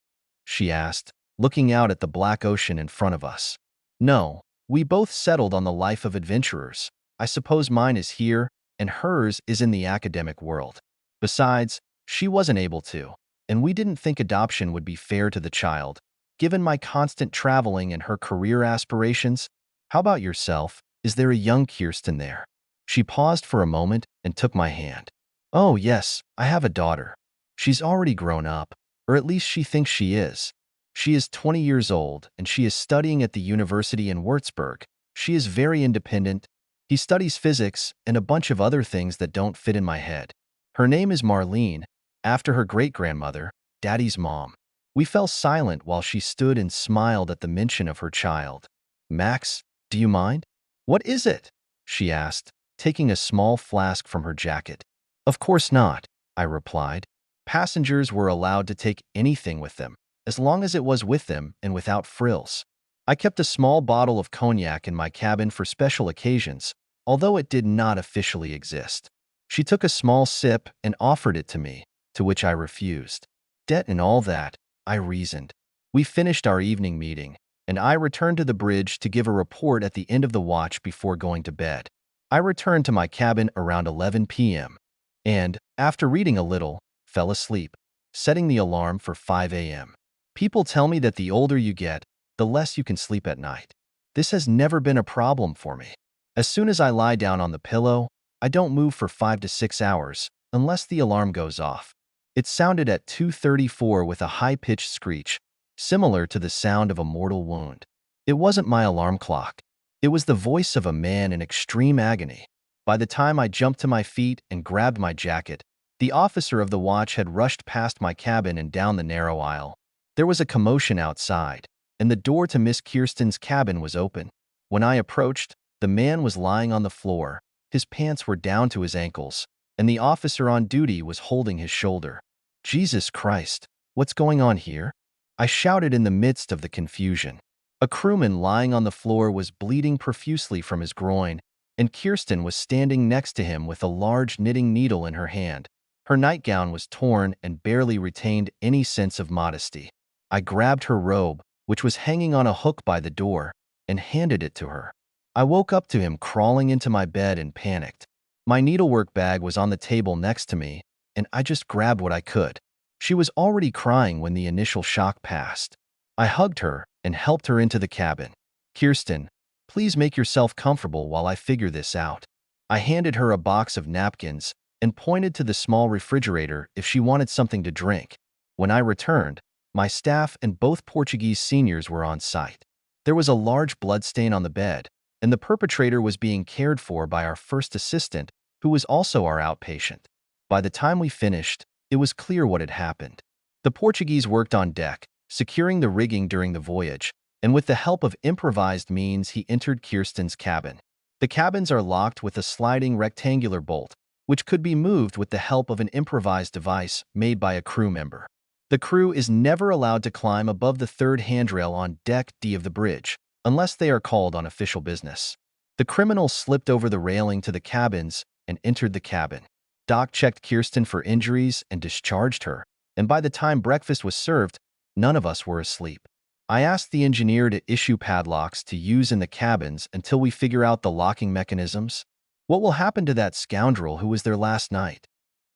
She asked, looking out at the black ocean in front of us. No, we both settled on the life of adventurers. I suppose mine is here, and hers is in the academic world. Besides, she wasn't able to. and we didn't think adoption would be fair to the child. Given my constant traveling and her career aspirations, how about yourself? Is there a young Kirsten there? She paused for a moment and took my hand. Oh, yes, I have a daughter. She's already grown up, or at least she thinks she is. She is 20 years old, and she is studying at the university in Würzburg. She is very independent. He studies physics and a bunch of other things that don't fit in my head. Her name is Marlene, after her great-grandmother, Daddy's mom. We fell silent while she stood and smiled at the mention of her child. Max, do you mind? What is it? She asked, taking a small flask from her jacket. Of course not, I replied. Passengers were allowed to take anything with them, as long as it was with them and without frills. I kept a small bottle of cognac in my cabin for special occasions, although it did not officially exist. She took a small sip and offered it to me, to which I refused. Debt and all that, I reasoned. We finished our evening meeting, and I returned to the bridge to give a report at the end of the watch before going to bed. I returned to my cabin around 11 p.m. and, after reading a little, fell asleep, setting the alarm for 5 a.m. People tell me that the older you get, the less you can sleep at night. This has never been a problem for me. As soon as I lie down on the pillow, I don't move for 5 to 6 hours, unless the alarm goes off. It sounded at 2:34 with a high-pitched screech, similar to the sound of a mortal wound. It wasn't my alarm clock. It was the voice of a man in extreme agony. By the time I jumped to my feet and grabbed my jacket, the officer of the watch had rushed past my cabin and down the narrow aisle. There was a commotion outside, and the door to Miss Kirsten's cabin was open. When I approached, the man was lying on the floor. His pants were down to his ankles, and the officer on duty was holding his shoulder. Jesus Christ, what's going on here? I shouted in the midst of the confusion. A crewman lying on the floor was bleeding profusely from his groin, and Kirsten was standing next to him with a large knitting needle in her hand. Her nightgown was torn and barely retained any sense of modesty. I grabbed her robe, which was hanging on a hook by the door, and handed it to her. I woke up to him crawling into my bed and panicked. My needlework bag was on the table next to me, and I just grabbed what I could. She was already crying when the initial shock passed. I hugged her and helped her into the cabin. Kirsten, please make yourself comfortable while I figure this out. I handed her a box of napkins and pointed to the small refrigerator if she wanted something to drink. When I returned, my staff and both Portuguese seniors were on site. There was a large bloodstain on the bed, and the perpetrator was being cared for by our first assistant, who was also our outpatient. By the time we finished, it was clear what had happened. The Portuguese worked on deck, securing the rigging during the voyage, and with the help of improvised means he entered Kirsten's cabin. The cabins are locked with a sliding rectangular bolt, which could be moved with the help of an improvised device made by a crew member. The crew is never allowed to climb above the third handrail on Deck D of the bridge, unless they are called on official business. The criminal slipped over the railing to the cabins and entered the cabin. Doc checked Kirsten for injuries and discharged her, and by the time breakfast was served, none of us were asleep. I asked the engineer to issue padlocks to use in the cabins until we figure out the locking mechanisms. What will happen to that scoundrel who was there last night?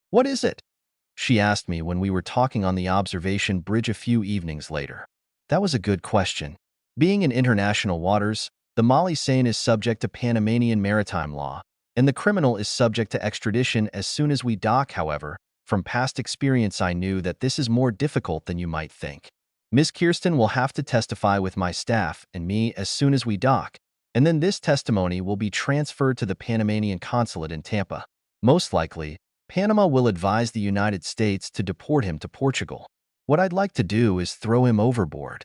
What is it? She asked me when we were talking on the observation bridge a few evenings later. That was a good question. Being in international waters, the Molly Seine is subject to Panamanian maritime law, and the criminal is subject to extradition as soon as we dock. However, from past experience I knew that this is more difficult than you might think. Ms. Kirsten will have to testify with my staff and me as soon as we dock, and then this testimony will be transferred to the Panamanian consulate in Tampa. Most likely, Panama will advise the United States to deport him to Portugal. What I'd like to do is throw him overboard.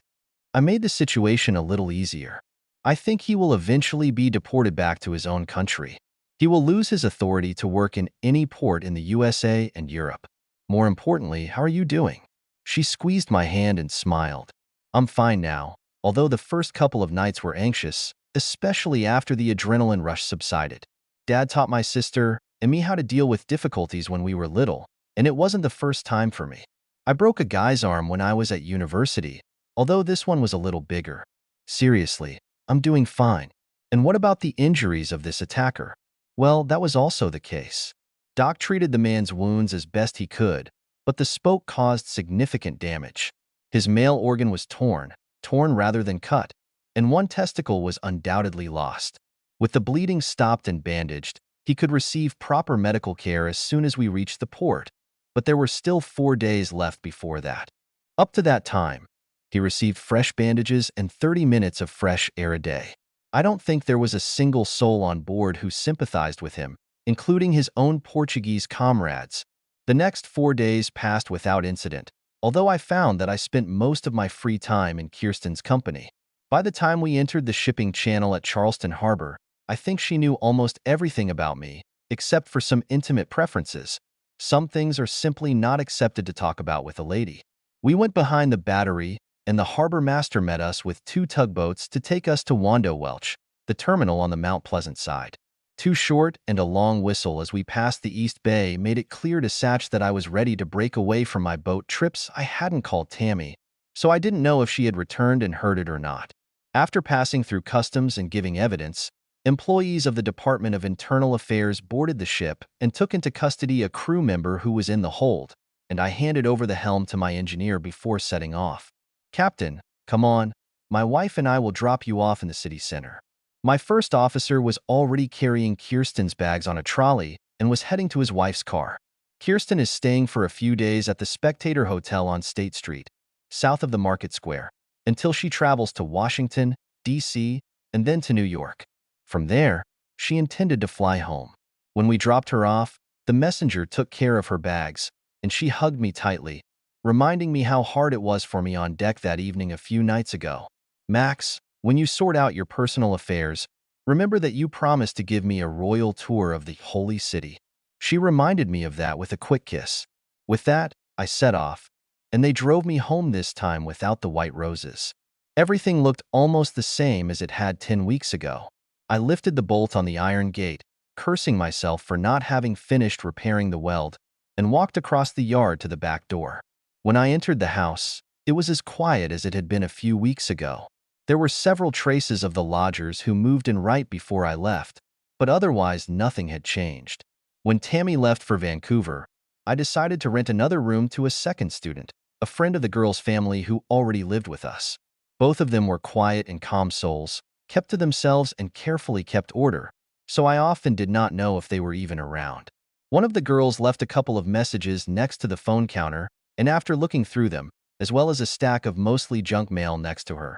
I made the situation a little easier. I think he will eventually be deported back to his own country. He will lose his authority to work in any port in the USA and Europe. More importantly, how are you doing? She squeezed my hand and smiled. I'm fine now, although the first couple of nights were anxious, especially after the adrenaline rush subsided. Dad taught my sister and me how to deal with difficulties when we were little, and it wasn't the first time for me. I broke a guy's arm when I was at university, although this one was a little bigger. Seriously, I'm doing fine. And what about the injuries of this attacker? Well, that was also the case. Doc treated the man's wounds as best he could, but the spoke caused significant damage. His male organ was torn rather than cut, and one testicle was undoubtedly lost. With the bleeding stopped and bandaged, he could receive proper medical care as soon as we reached the port, but there were still 4 days left before that. Up to that time, he received fresh bandages and 30 minutes of fresh air a day. I don't think there was a single soul on board who sympathized with him, including his own Portuguese comrades. The next 4 days passed without incident, although I found that I spent most of my free time in Kirsten's company. By the time we entered the shipping channel at Charleston Harbor, I think she knew almost everything about me, except for some intimate preferences. Some things are simply not accepted to talk about with a lady. We went behind the battery, and the harbor master met us with 2 tugboats to take us to Wando Welch, the terminal on the Mount Pleasant side. Too short and a long whistle as we passed the East Bay made it clear to Satch that I was ready to break away from my boat trips. I hadn't called Tammy, so I didn't know if she had returned and heard it or not. After passing through customs and giving evidence, employees of the Department of Internal Affairs boarded the ship and took into custody a crew member who was in the hold, and I handed over the helm to my engineer before setting off. "Captain, come on. My wife and I will drop you off in the city center." My first officer was already carrying Kirsten's bags on a trolley and was heading to his wife's car. Kirsten is staying for a few days at the Spectator Hotel on State Street, south of the Market Square, until she travels to Washington, D.C., and then to New York. From there, she intended to fly home. When we dropped her off, the messenger took care of her bags, and she hugged me tightly, reminding me how hard it was for me on deck that evening a few nights ago. "Max, when you sort out your personal affairs, remember that you promised to give me a royal tour of the Holy City." She reminded me of that with a quick kiss. With that, I set off, and they drove me home this time without the white roses. Everything looked almost the same as it had 10 weeks ago. I lifted the bolt on the iron gate, cursing myself for not having finished repairing the weld, and walked across the yard to the back door. When I entered the house, it was as quiet as it had been a few weeks ago. There were several traces of the lodgers who moved in right before I left, but otherwise nothing had changed. When Tammy left for Vancouver, I decided to rent another room to a second student, a friend of the girl's family who already lived with us. Both of them were quiet and calm souls, kept to themselves and carefully kept order, so I often did not know if they were even around. One of the girls left a couple of messages next to the phone counter, and after looking through them, as well as a stack of mostly junk mail next to her,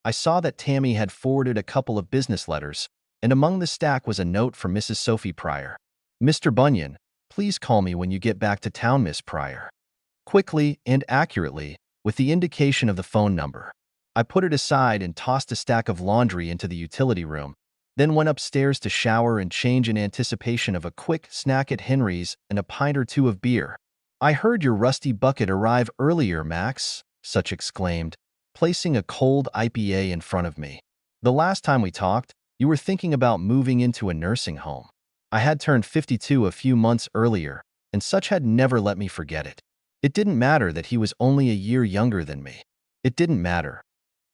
I saw that Tammy had forwarded a couple of business letters, and among the stack was a note from Mrs. Sophie Pryor. "Mr. Bunyan, please call me when you get back to town, Miss Pryor." Quickly and accurately, with the indication of the phone number, I put it aside and tossed a stack of laundry into the utility room, then went upstairs to shower and change in anticipation of a quick snack at Henry's and a pint or 2 of beer. "I heard your rusty bucket arrive earlier, Max," Such exclaimed, placing a cold IPA in front of me. "The last time we talked, you were thinking about moving into a nursing home." I had turned 52 a few months earlier, and Such had never let me forget it. It didn't matter that he was only a year younger than me. It didn't matter.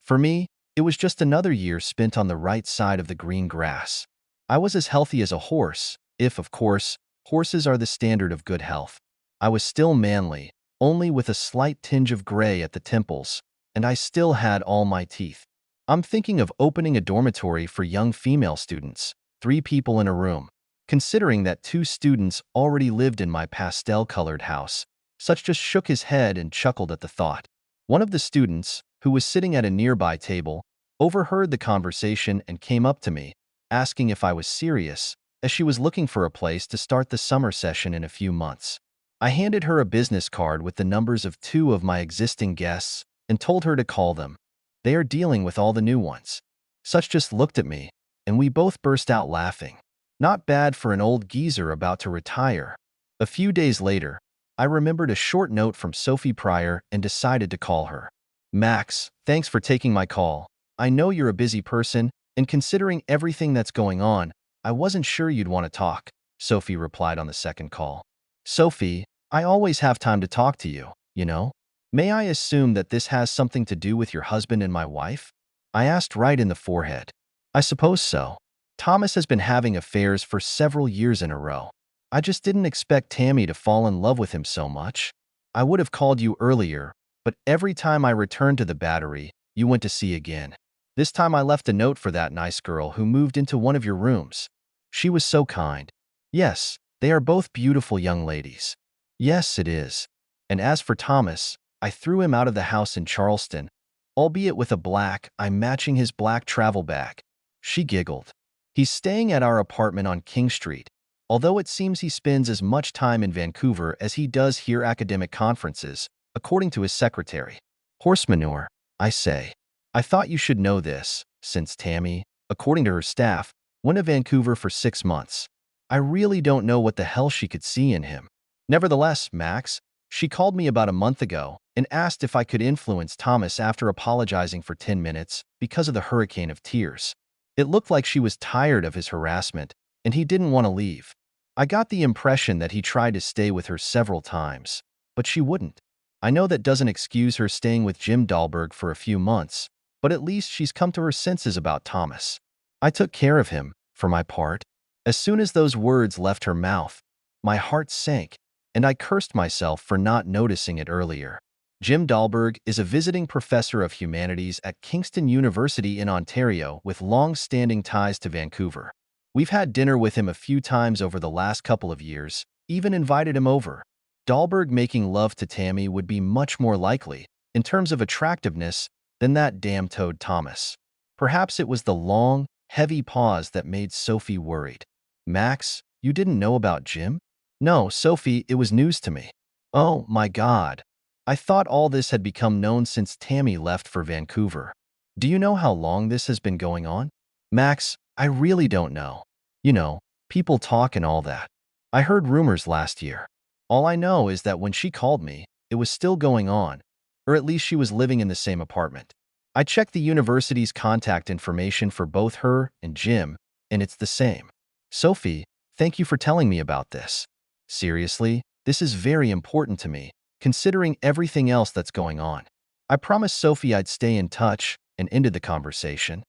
For me, it was just another year spent on the right side of the green grass. I was as healthy as a horse, if, of course, horses are the standard of good health. I was still manly, only with a slight tinge of gray at the temples, and I still had all my teeth. I'm thinking of opening a dormitory for young female students, 3 people in a room. Considering that 2 students already lived in my pastel-colored house, Such just shook his head and chuckled at the thought. One of the students, who was sitting at a nearby table, overheard the conversation and came up to me, asking if I was serious, as she was looking for a place to start the summer session in a few months. I handed her a business card with the numbers of 2 of my existing guests and told her to call them. They are dealing with all the new ones. Such just looked at me, and we both burst out laughing. Not bad for an old geezer about to retire. A few days later, I remembered a short note from Sophie Pryor and decided to call her. "Max, thanks for taking my call. I know you're a busy person, and considering everything that's going on, I wasn't sure you'd want to talk," Sophie replied on the second call. "Sophie, I always have time to talk to you, you know. May I assume that this has something to do with your husband and my wife?" I asked right in the forehead. "I suppose so. Thomas has been having affairs for several years in a row. I just didn't expect Tammy to fall in love with him so much." I would have called you earlier, but every time I returned to the Battery, you went to sea again. This time I left a note for that nice girl who moved into one of your rooms. She was so kind. Yes, they are both beautiful young ladies. Yes, it is. And as for Thomas, I threw him out of the house in Charleston, albeit with a black eye matching his black travel bag. She giggled. He's staying at our apartment on King Street, although it seems he spends as much time in Vancouver as he does here academic conferences, according to his secretary. Horse manure, I say. I thought you should know this, since Tammy, according to her staff, went to Vancouver for 6 months. I really don't know what the hell she could see in him. Nevertheless, Max, she called me about a month ago and asked if I could influence Thomas after apologizing for 10 minutes because of the hurricane of tears. It looked like she was tired of his harassment, and he didn't want to leave. I got the impression that he tried to stay with her several times, but she wouldn't. I know that doesn't excuse her staying with Jim Dahlberg for a few months, but at least she's come to her senses about Thomas. I took care of him, for my part. As soon as those words left her mouth, my heart sank, and I cursed myself for not noticing it earlier. Jim Dahlberg is a visiting professor of humanities at Kingston University in Ontario with long-standing ties to Vancouver. We've had dinner with him a few times over the last couple of years, even invited him over. Dahlberg making love to Tammy would be much more likely, in terms of attractiveness, than that damn toad Thomas. Perhaps it was the long, heavy pause that made Sophie worried. Max, you didn't know about Jim? No, Sophie, it was news to me. Oh, my God. I thought all this had become known since Tammy left for Vancouver. Do you know how long this has been going on? Max, I really don't know. You know, people talk and all that. I heard rumors last year. All I know is that when she called me, it was still going on, or at least she was living in the same apartment. I checked the university's contact information for both her and Jim, and it's the same. Sophie, thank you for telling me about this. Seriously, this is very important to me, considering everything else that's going on. I promised Sophie I'd stay in touch and ended the conversation.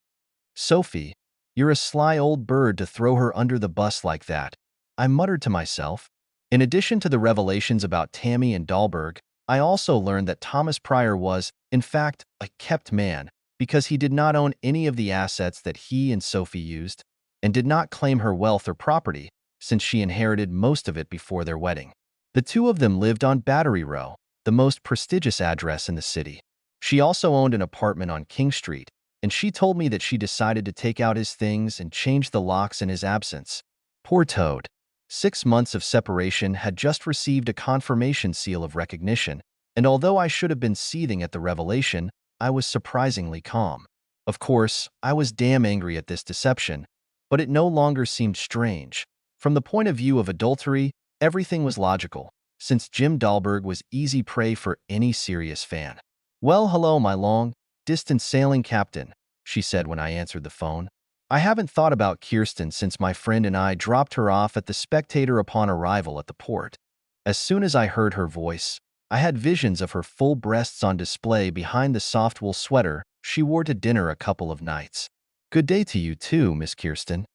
Sophie, you're a sly old bird to throw her under the bus like that, I muttered to myself. In addition to the revelations about Tammy and Dahlberg, I also learned that Thomas Pryor was, in fact, a kept man because he did not own any of the assets that he and Sophie used and did not claim her wealth or property since she inherited most of it before their wedding. The two of them lived on Battery Row, the most prestigious address in the city. She also owned an apartment on King Street, and she told me that she decided to take out his things and change the locks in his absence. Poor Toad. 6 months of separation had just received a confirmation seal of recognition, and although I should have been seething at the revelation, I was surprisingly calm. Of course, I was damn angry at this deception, but it no longer seemed strange. From the point of view of adultery, everything was logical, since Jim Dahlberg was easy prey for any serious fan. Well, hello, my long-distance sailing captain, she said when I answered the phone. I haven't thought about Kirsten since my friend and I dropped her off at the Spectator upon arrival at the port. As soon as I heard her voice, I had visions of her full breasts on display behind the soft wool sweater she wore to dinner a couple of nights. Good day to you too, Miss Kirsten.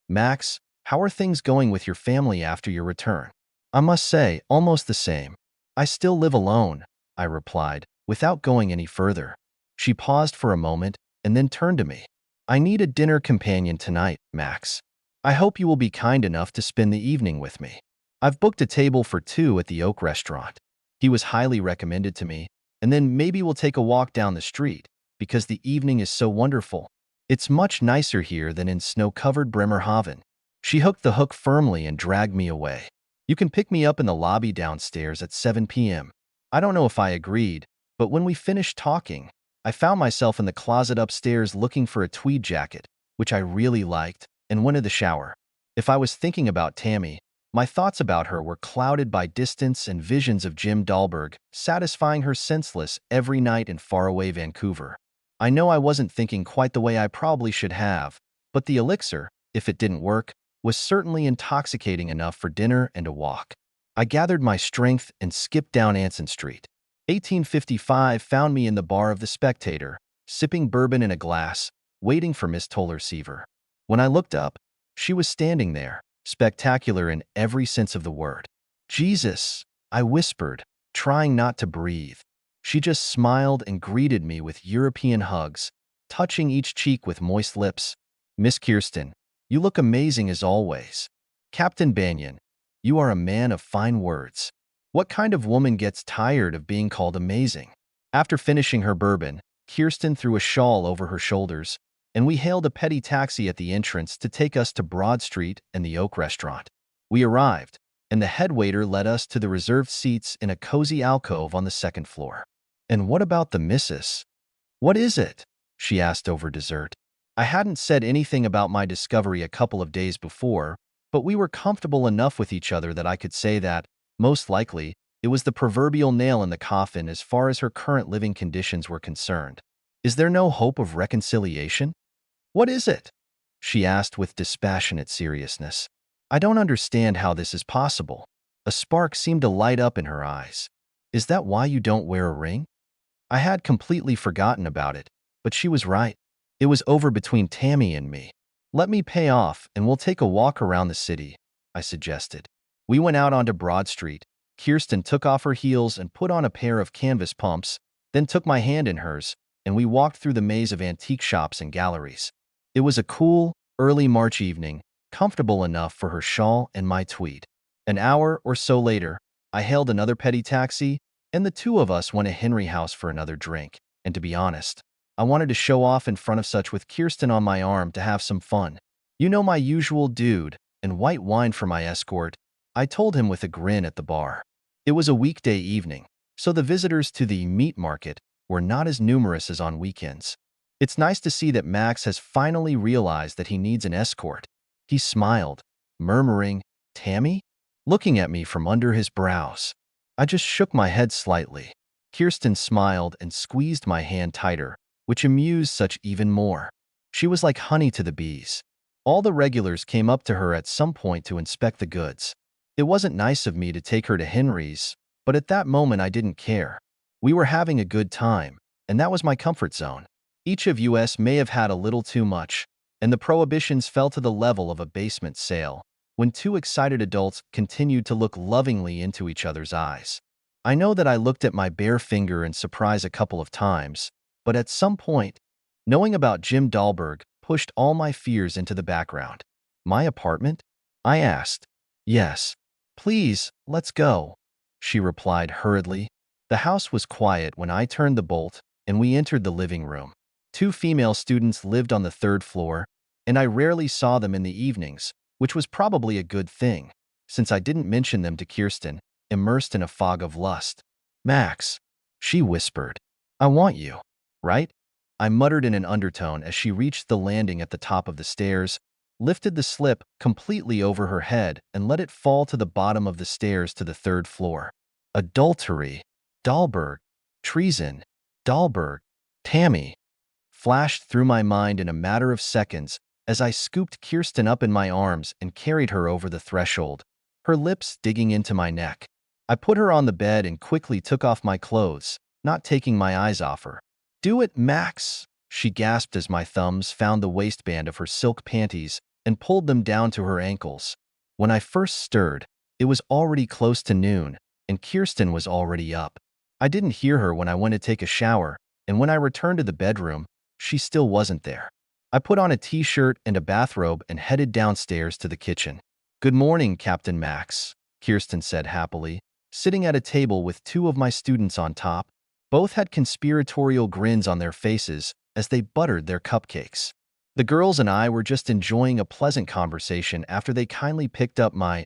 Max, how are things going with your family after your return? I must say, almost the same. I still live alone, I replied, without going any further. She paused for a moment and then turned to me. I need a dinner companion tonight, Max. I hope you will be kind enough to spend the evening with me. I've booked a table for 2 at the Oak Restaurant. He was highly recommended to me, and then maybe we'll take a walk down the street, because the evening is so wonderful. It's much nicer here than in snow-covered Bremerhaven. She hooked the hook firmly and dragged me away. You can pick me up in the lobby downstairs at 7 p.m. I don't know if I agreed, but when we finished talking, I found myself in the closet upstairs looking for a tweed jacket, which I really liked, and went to the shower. If I was thinking about Tammy, my thoughts about her were clouded by distance and visions of Jim Dahlberg satisfying her senseless every night in faraway Vancouver. I know I wasn't thinking quite the way I probably should have, but the elixir, if it didn't work, was certainly intoxicating enough for dinner and a walk. I gathered my strength and skipped down Anson Street. 1855 found me in the bar of the Spectator, sipping bourbon in a glass, waiting for Miss Toller-Seaver. When I looked up, she was standing there, spectacular in every sense of the word. Jesus, I whispered, trying not to breathe. She just smiled and greeted me with European hugs, touching each cheek with moist lips. Miss Kirsten, you look amazing as always. Captain Banyan, you are a man of fine words. What kind of woman gets tired of being called amazing? After finishing her bourbon, Kirsten threw a shawl over her shoulders, and we hailed a petty taxi at the entrance to take us to Broad Street and the Oak Restaurant. We arrived, and the head waiter led us to the reserved seats in a cozy alcove on the second floor. And what about the missus? What is it? She asked over dessert. I hadn't said anything about my discovery a couple of days before, but we were comfortable enough with each other that I could say that, most likely, it was the proverbial nail in the coffin as far as her current living conditions were concerned. Is there no hope of reconciliation? What is it? She asked with dispassionate seriousness. I don't understand how this is possible. A spark seemed to light up in her eyes. Is that why you don't wear a ring? I had completely forgotten about it, but she was right. It was over between Tammy and me. Let me pay off and we'll take a walk around the city, I suggested. We went out onto Broad Street. Kirsten took off her heels and put on a pair of canvas pumps, then took my hand in hers, and we walked through the maze of antique shops and galleries. It was a cool, early March evening, comfortable enough for her shawl and my tweed. An hour or so later, I hailed another petty taxi, and the two of us went to Henry House for another drink. And to be honest, I wanted to show off in front of such with Kirsten on my arm to have some fun. You know, my usual dude, and white wine for my escort, I told him with a grin at the bar. It was a weekday evening, so the visitors to the meat market were not as numerous as on weekends. It's nice to see that Max has finally realized that he needs an escort. He smiled, murmuring, Tammy? Looking at me from under his brows. I just shook my head slightly. Kirsten smiled and squeezed my hand tighter, which amused such even more. She was like honey to the bees. All the regulars came up to her at some point to inspect the goods. It wasn't nice of me to take her to Henry's, but at that moment I didn't care. We were having a good time, and that was my comfort zone. Each of us may have had a little too much, and the prohibitions fell to the level of a basement sale, when two excited adults continued to look lovingly into each other's eyes. I know that I looked at my bare finger in surprise a couple of times, but at some point, knowing about Jim Dahlberg pushed all my fears into the background. My apartment? I asked. Yes. Please, let's go, she replied hurriedly. The house was quiet when I turned the bolt, and we entered the living room. Two female students lived on the third floor, and I rarely saw them in the evenings, which was probably a good thing, since I didn't mention them to Kirsten, immersed in a fog of lust. Max, she whispered. I want you, right? I muttered in an undertone as she reached the landing at the top of the stairs, lifted the slip completely over her head, and let it fall to the bottom of the stairs to the third floor. Adultery, Dahlberg, treason, Dahlberg, Tammy, flashed through my mind in a matter of seconds as I scooped Kirsten up in my arms and carried her over the threshold, her lips digging into my neck. I put her on the bed and quickly took off my clothes, not taking my eyes off her. Do it, Max, she gasped as my thumbs found the waistband of her silk panties and pulled them down to her ankles. When I first stirred, it was already close to noon, and Kirsten was already up. I didn't hear her when I went to take a shower, and when I returned to the bedroom, she still wasn't there. I put on a t-shirt and a bathrobe and headed downstairs to the kitchen. Good morning, Captain Max, Kirsten said happily, sitting at a table with two of my students on top. Both had conspiratorial grins on their faces as they buttered their cupcakes. The girls and I were just enjoying a pleasant conversation after they kindly picked up my,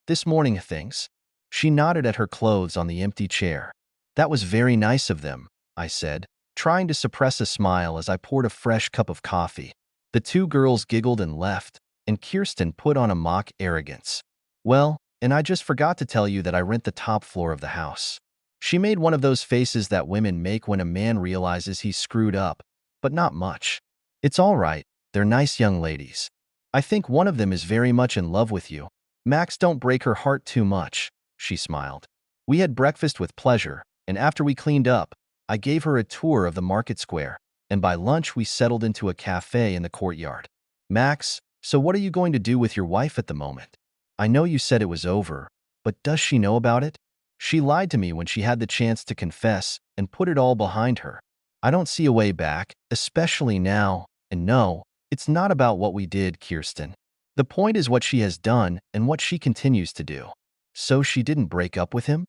this morning things. She nodded at her clothes on the empty chair. That was very nice of them, I said, trying to suppress a smile as I poured a fresh cup of coffee. The two girls giggled and left, and Kirsten put on a mock arrogance. Well, and I just forgot to tell you that I rent the top floor of the house. She made one of those faces that women make when a man realizes he's screwed up, but not much. It's all right, they're nice young ladies. I think one of them is very much in love with you. Max, don't break her heart too much, she smiled. We had breakfast with pleasure, and after we cleaned up, I gave her a tour of the market square, and by lunch we settled into a cafe in the courtyard. Max, so what are you going to do with your wife at the moment? I know you said it was over, but does she know about it? She lied to me when she had the chance to confess and put it all behind her. I don't see a way back, especially now. And no, it's not about what we did, Kirsten. The point is what she has done and what she continues to do. So she didn't break up with him?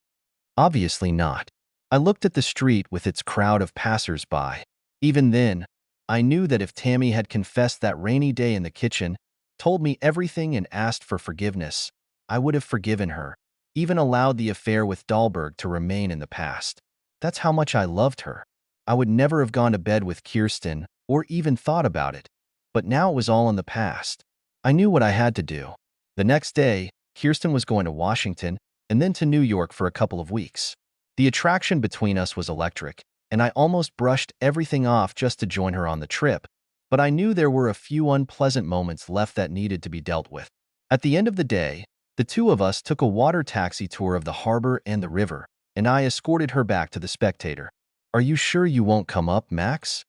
Obviously not. I looked at the street with its crowd of passers-by. Even then, I knew that if Tammy had confessed that rainy day in the kitchen, told me everything and asked for forgiveness, I would have forgiven her, even allowed the affair with Dahlberg to remain in the past. That's how much I loved her. I would never have gone to bed with Kirsten or even thought about it. But now it was all in the past. I knew what I had to do. The next day, Kirsten was going to Washington and then to New York for a couple of weeks. The attraction between us was electric, and I almost brushed everything off just to join her on the trip, but I knew there were a few unpleasant moments left that needed to be dealt with. At the end of the day, the two of us took a water taxi tour of the harbor and the river, and I escorted her back to the Spectator. Are you sure you won't come up, Max?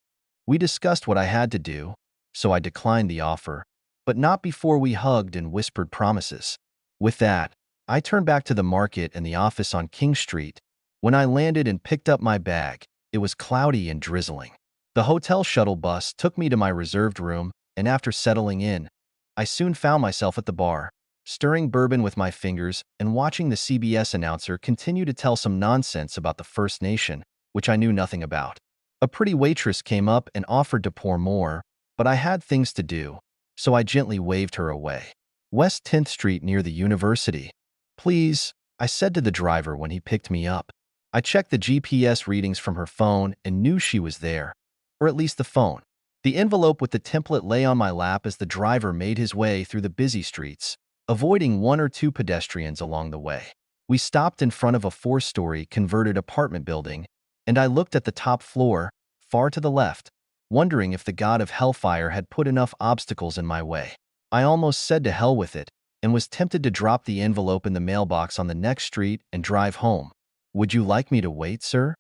We discussed what I had to do, so I declined the offer, but not before we hugged and whispered promises. With that, I turned back to the market and the office on King Street. When I landed and picked up my bag, it was cloudy and drizzling. The hotel shuttle bus took me to my reserved room, and after settling in, I soon found myself at the bar, stirring bourbon with my fingers and watching the CBS announcer continue to tell some nonsense about the First Nation, which I knew nothing about. A pretty waitress came up and offered to pour more, but I had things to do, so I gently waved her away. West 10th Street near the university. Please, I said to the driver when he picked me up. I checked the GPS readings from her phone and knew she was there, or at least the phone. The envelope with the template lay on my lap as the driver made his way through the busy streets, avoiding one or two pedestrians along the way. We stopped in front of a 4-story converted apartment building, and I looked at the top floor, far to the left, wondering if the god of hellfire had put enough obstacles in my way. I almost said to hell with it, and was tempted to drop the envelope in the mailbox on the next street and drive home. Would you like me to wait, sir?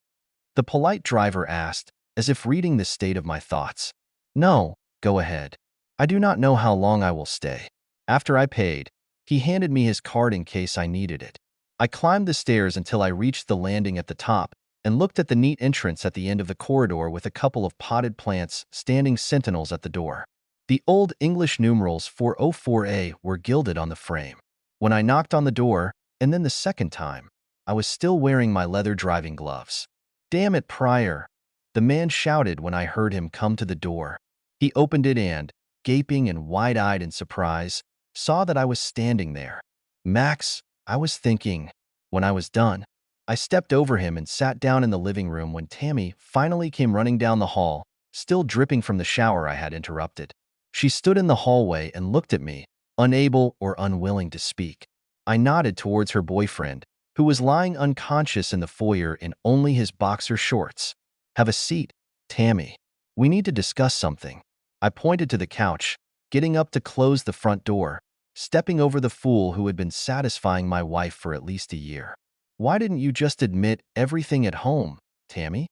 The polite driver asked, as if reading the state of my thoughts. No, go ahead. I do not know how long I will stay. After I paid, he handed me his card in case I needed it. I climbed the stairs until I reached the landing at the top and looked at the neat entrance at the end of the corridor with a couple of potted plants standing sentinels at the door. The old English numerals 404A were gilded on the frame. When I knocked on the door, and then the second time, I was still wearing my leather driving gloves. Damn it, Pryor! The man shouted when I heard him come to the door. He opened it and, gaping and wide-eyed in surprise, saw that I was standing there. Max, I was thinking. When I was done, I stepped over him and sat down in the living room when Tammy finally came running down the hall, still dripping from the shower I had interrupted. She stood in the hallway and looked at me, unable or unwilling to speak. I nodded towards her boyfriend, who was lying unconscious in the foyer in only his boxer shorts. Have a seat, Tammy. We need to discuss something. I pointed to the couch, getting up to close the front door, stepping over the fool who had been satisfying my wife for at least a year. Why didn't you just admit everything at home, Tammy?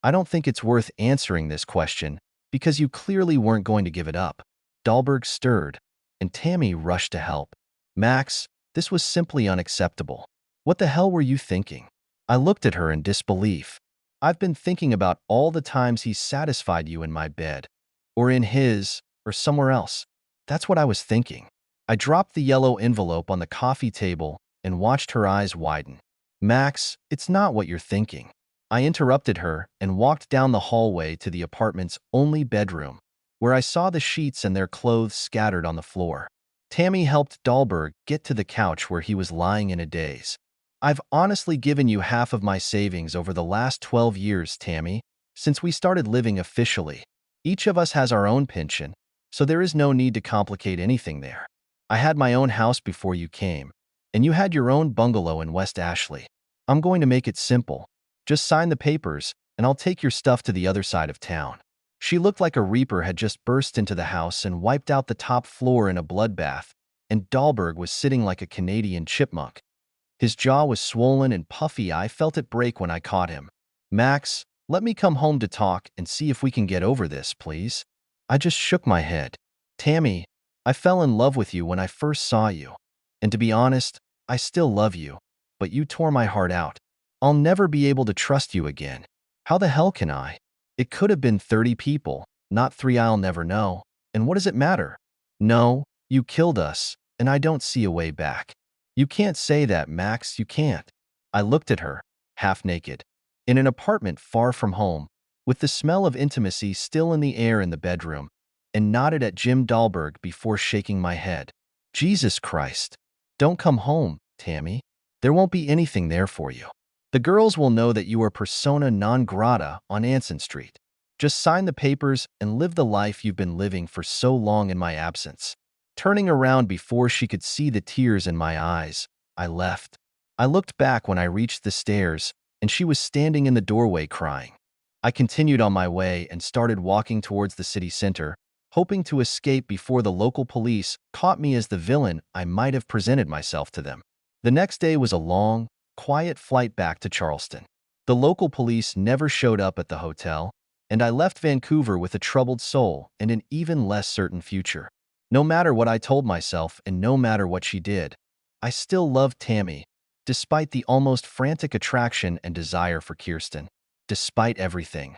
I don't think it's worth answering this question, because you clearly weren't going to give it up. Dahlberg stirred, and Tammy rushed to help. Max, this was simply unacceptable. What the hell were you thinking? I looked at her in disbelief. I've been thinking about all the times he's satisfied you in my bed, or in his, or somewhere else. That's what I was thinking. I dropped the yellow envelope on the coffee table and watched her eyes widen. Max, it's not what you're thinking. I interrupted her and walked down the hallway to the apartment's only bedroom, where I saw the sheets and their clothes scattered on the floor. Tammy helped Dahlberg get to the couch where he was lying in a daze. I've honestly given you half of my savings over the last 12 years, Tammy, since we started living officially. Each of us has our own pension, so there is no need to complicate anything there. I had my own house before you came, and you had your own bungalow in West Ashley. I'm going to make it simple. Just sign the papers, and I'll take your stuff to the other side of town. She looked like a reaper had just burst into the house and wiped out the top floor in a bloodbath, and Dahlberg was sitting like a Canadian chipmunk. His jaw was swollen and puffy. I felt it break when I caught him. Max, let me come home to talk and see if we can get over this, please. I just shook my head. Tammy, I fell in love with you when I first saw you. And to be honest, I still love you. but you tore my heart out. I'll never be able to trust you again. How the hell can I? It could have been 30 people, not 3. I'll never know. And what does it matter? No, you killed us, and I don't see a way back. You can't say that, Max, you can't. I looked at her, half naked, in an apartment far from home, with the smell of intimacy still in the air in the bedroom, and nodded at Jim Dahlberg before shaking my head. Jesus Christ. Don't come home, Tammy. There won't be anything there for you. The girls will know that you are persona non grata on Anson Street. Just sign the papers and live the life you've been living for so long in my absence. Turning around before she could see the tears in my eyes, I left. I looked back when I reached the stairs, and she was standing in the doorway crying. I continued on my way and started walking towards the city center, hoping to escape before the local police caught me as the villain I might have presented myself to them. The next day was a long, quiet flight back to Charleston. The local police never showed up at the hotel, and I left Vancouver with a troubled soul and an even less certain future. No matter what I told myself and no matter what she did, I still loved Tammy, despite the almost frantic attraction and desire for Kirsten. Despite everything,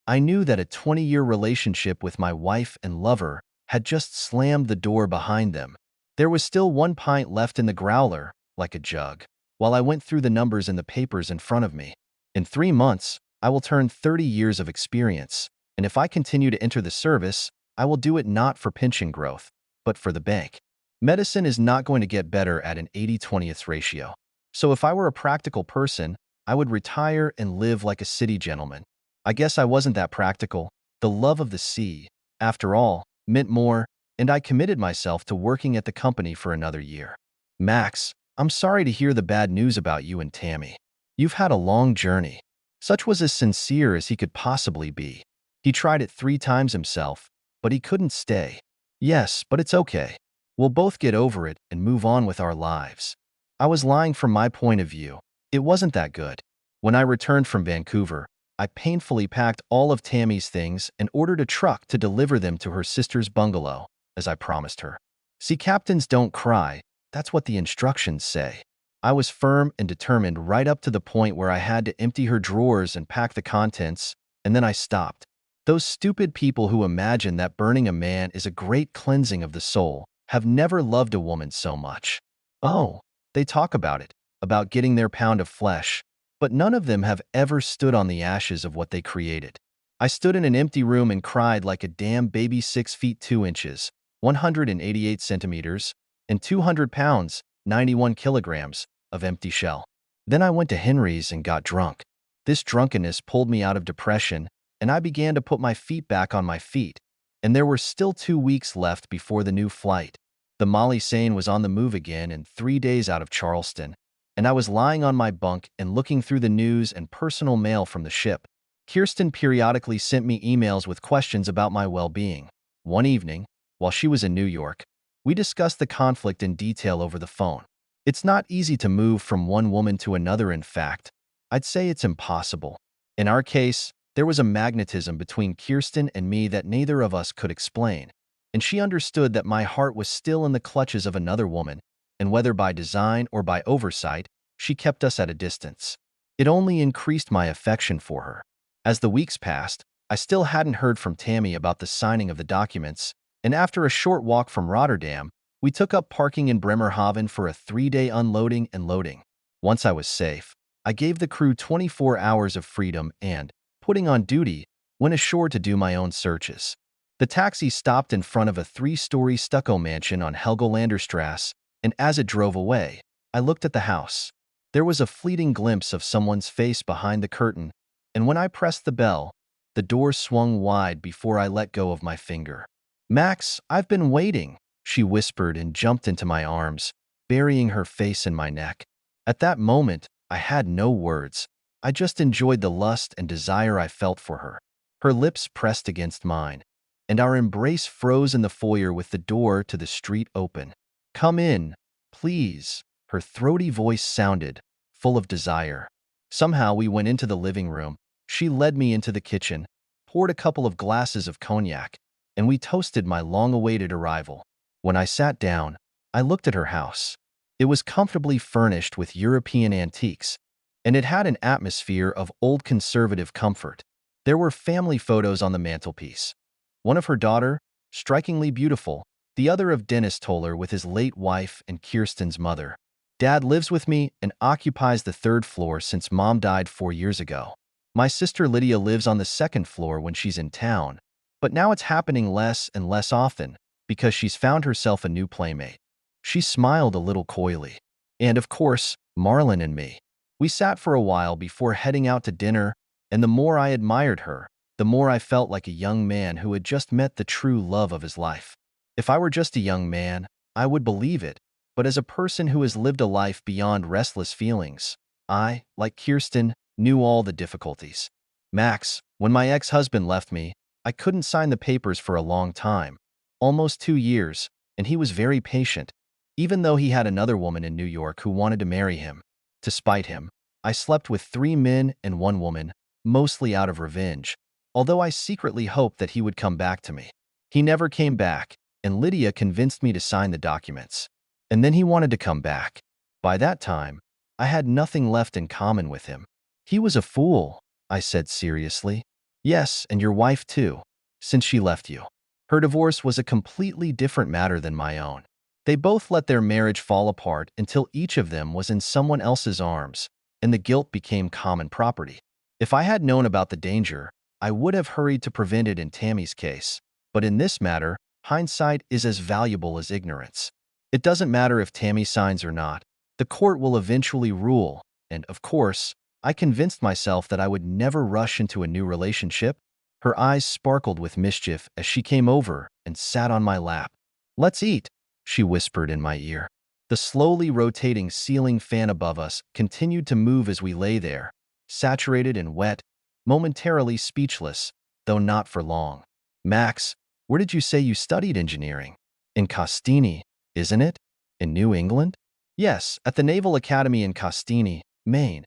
I knew that a 20-year relationship with my wife and lover had just slammed the door behind them. There was still 1 pint left in the growler, like a jug, while I went through the numbers in the papers in front of me. In 3 months, I will turn 30 years of experience, and if I continue to enter the service, I will do it not for pension growth, but for the bank. Medicine is not going to get better at an 80-20th ratio. So if I were a practical person, I would retire and live like a city gentleman. I guess I wasn't that practical. The love of the sea, after all, meant more, and I committed myself to working at the company for another year. Max, I'm sorry to hear the bad news about you and Tammy. You've had a long journey. Such was as sincere as he could possibly be. He tried it 3 times himself, but he couldn't stay. Yes, but it's okay. We'll both get over it and move on with our lives. I was lying from my point of view. It wasn't that good. When I returned from Vancouver, I painfully packed all of Tammy's things and ordered a truck to deliver them to her sister's bungalow, as I promised her. See, captains don't cry. That's what the instructions say. I was firm and determined right up to the point where I had to empty her drawers and pack the contents, and then I stopped. Those stupid people who imagine that burning a man is a great cleansing of the soul have never loved a woman so much. Oh, they talk about getting their pound of flesh, but none of them have ever stood on the ashes of what they created. I stood in an empty room and cried like a damn baby 6 feet 2 inches, 188 centimeters, and 200 pounds, 91 kilograms, of empty shell. Then I went to Henry's and got drunk. This drunkenness pulled me out of depression, and I began to put my feet back on my feet, and there were still 2 weeks left before the new flight. The Molly Sane was on the move again and 3 days out of Charleston, and I was lying on my bunk and looking through the news and personal mail from the ship. Kirsten periodically sent me emails with questions about my well-being. One evening, while she was in New York, we discussed the conflict in detail over the phone. It's not easy to move from one woman to another. In fact, I'd say it's impossible. In our case, there was a magnetism between Kirsten and me that neither of us could explain, and she understood that my heart was still in the clutches of another woman, and whether by design or by oversight, she kept us at a distance. It only increased my affection for her. As the weeks passed, I still hadn't heard from Tammy about the signing of the documents, and after a short walk from Rotterdam, we took up parking in Bremerhaven for a 3-day unloading and loading. Once I was safe, I gave the crew 24 hours of freedom and, putting on duty, went ashore to do my own searches. The taxi stopped in front of a 3-story stucco mansion on Helgolanderstrasse, and as it drove away, I looked at the house. There was a fleeting glimpse of someone's face behind the curtain, and when I pressed the bell, the door swung wide before I let go of my finger. "Max, I've been waiting," she whispered and jumped into my arms, burying her face in my neck. At that moment, I had no words. I just enjoyed the lust and desire I felt for her. Her lips pressed against mine, and our embrace froze in the foyer with the door to the street open. "Come in, please," her throaty voice sounded, full of desire. Somehow we went into the living room. She led me into the kitchen, poured a couple of glasses of cognac, and we toasted my long-awaited arrival. When I sat down, I looked at her house. It was comfortably furnished with European antiques, and it had an atmosphere of old conservative comfort. There were family photos on the mantelpiece. One of her daughter, strikingly beautiful, the other of Dennis Toller with his late wife and Kirsten's mother. Dad lives with me and occupies the third floor since Mom died 4 years ago. My sister Lydia lives on the second floor when she's in town, but now it's happening less and less often because she's found herself a new playmate. She smiled a little coyly. And of course, Marlon and me. We sat for a while before heading out to dinner, and the more I admired her, the more I felt like a young man who had just met the true love of his life. If I were just a young man, I would believe it, but as a person who has lived a life beyond restless feelings, I, like Kirsten, knew all the difficulties. Max, when my ex-husband left me, I couldn't sign the papers for a long time, almost 2 years, and he was very patient, even though he had another woman in New York who wanted to marry him. To spite him, I slept with 3 men and 1 woman, mostly out of revenge, although I secretly hoped that he would come back to me. He never came back, and Lydia convinced me to sign the documents. And then he wanted to come back. By that time, I had nothing left in common with him. He was a fool, I said seriously. Yes, and your wife too, since she left you. Her divorce was a completely different matter than my own. They both let their marriage fall apart until each of them was in someone else's arms, and the guilt became common property. If I had known about the danger, I would have hurried to prevent it in Tammy's case. But in this matter, hindsight is as valuable as ignorance. It doesn't matter if Tammy signs or not. The court will eventually rule, and of course, I convinced myself that I would never rush into a new relationship. Her eyes sparkled with mischief as she came over and sat on my lap. "Let's eat," she whispered in my ear. The slowly rotating ceiling fan above us continued to move as we lay there, saturated and wet, momentarily speechless, though not for long. "Max, where did you say you studied engineering?" "In Costini, isn't it? In New England?" "Yes, at the Naval Academy in Costini, Maine.